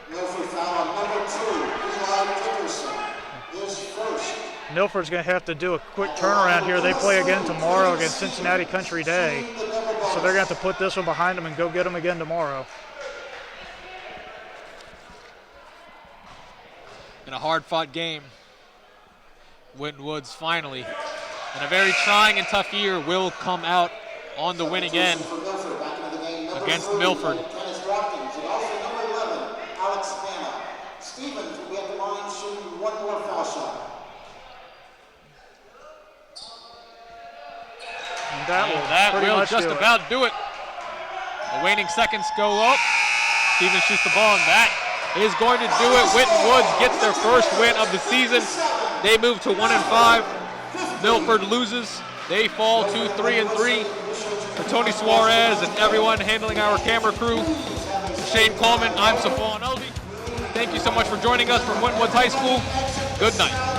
Milford foul on number 2, Eli Dickerson, his first. Milford's going to have to do a quick turnaround here. They play again tomorrow against Cincinnati Country Day. So they're going to have to put this one behind them and go get them again tomorrow. In a hard-fought game, Winton Woods finally, in a very trying and tough year, will come out on the winning end against Milford. Stevens will be at the line shooting one more foul shot. And that will just about do it. The waning seconds go up. Stevens shoots the ball, and that is going to do it. Winton Woods gets their first win of the season. They move to 1-5. Milford loses. They fall to 3-3. For Tony Suarez and everyone handling our camera crew, Shane Coleman, I'm Safwan Aldi. Thank you so much for joining us from Winton Woods High School. Good night.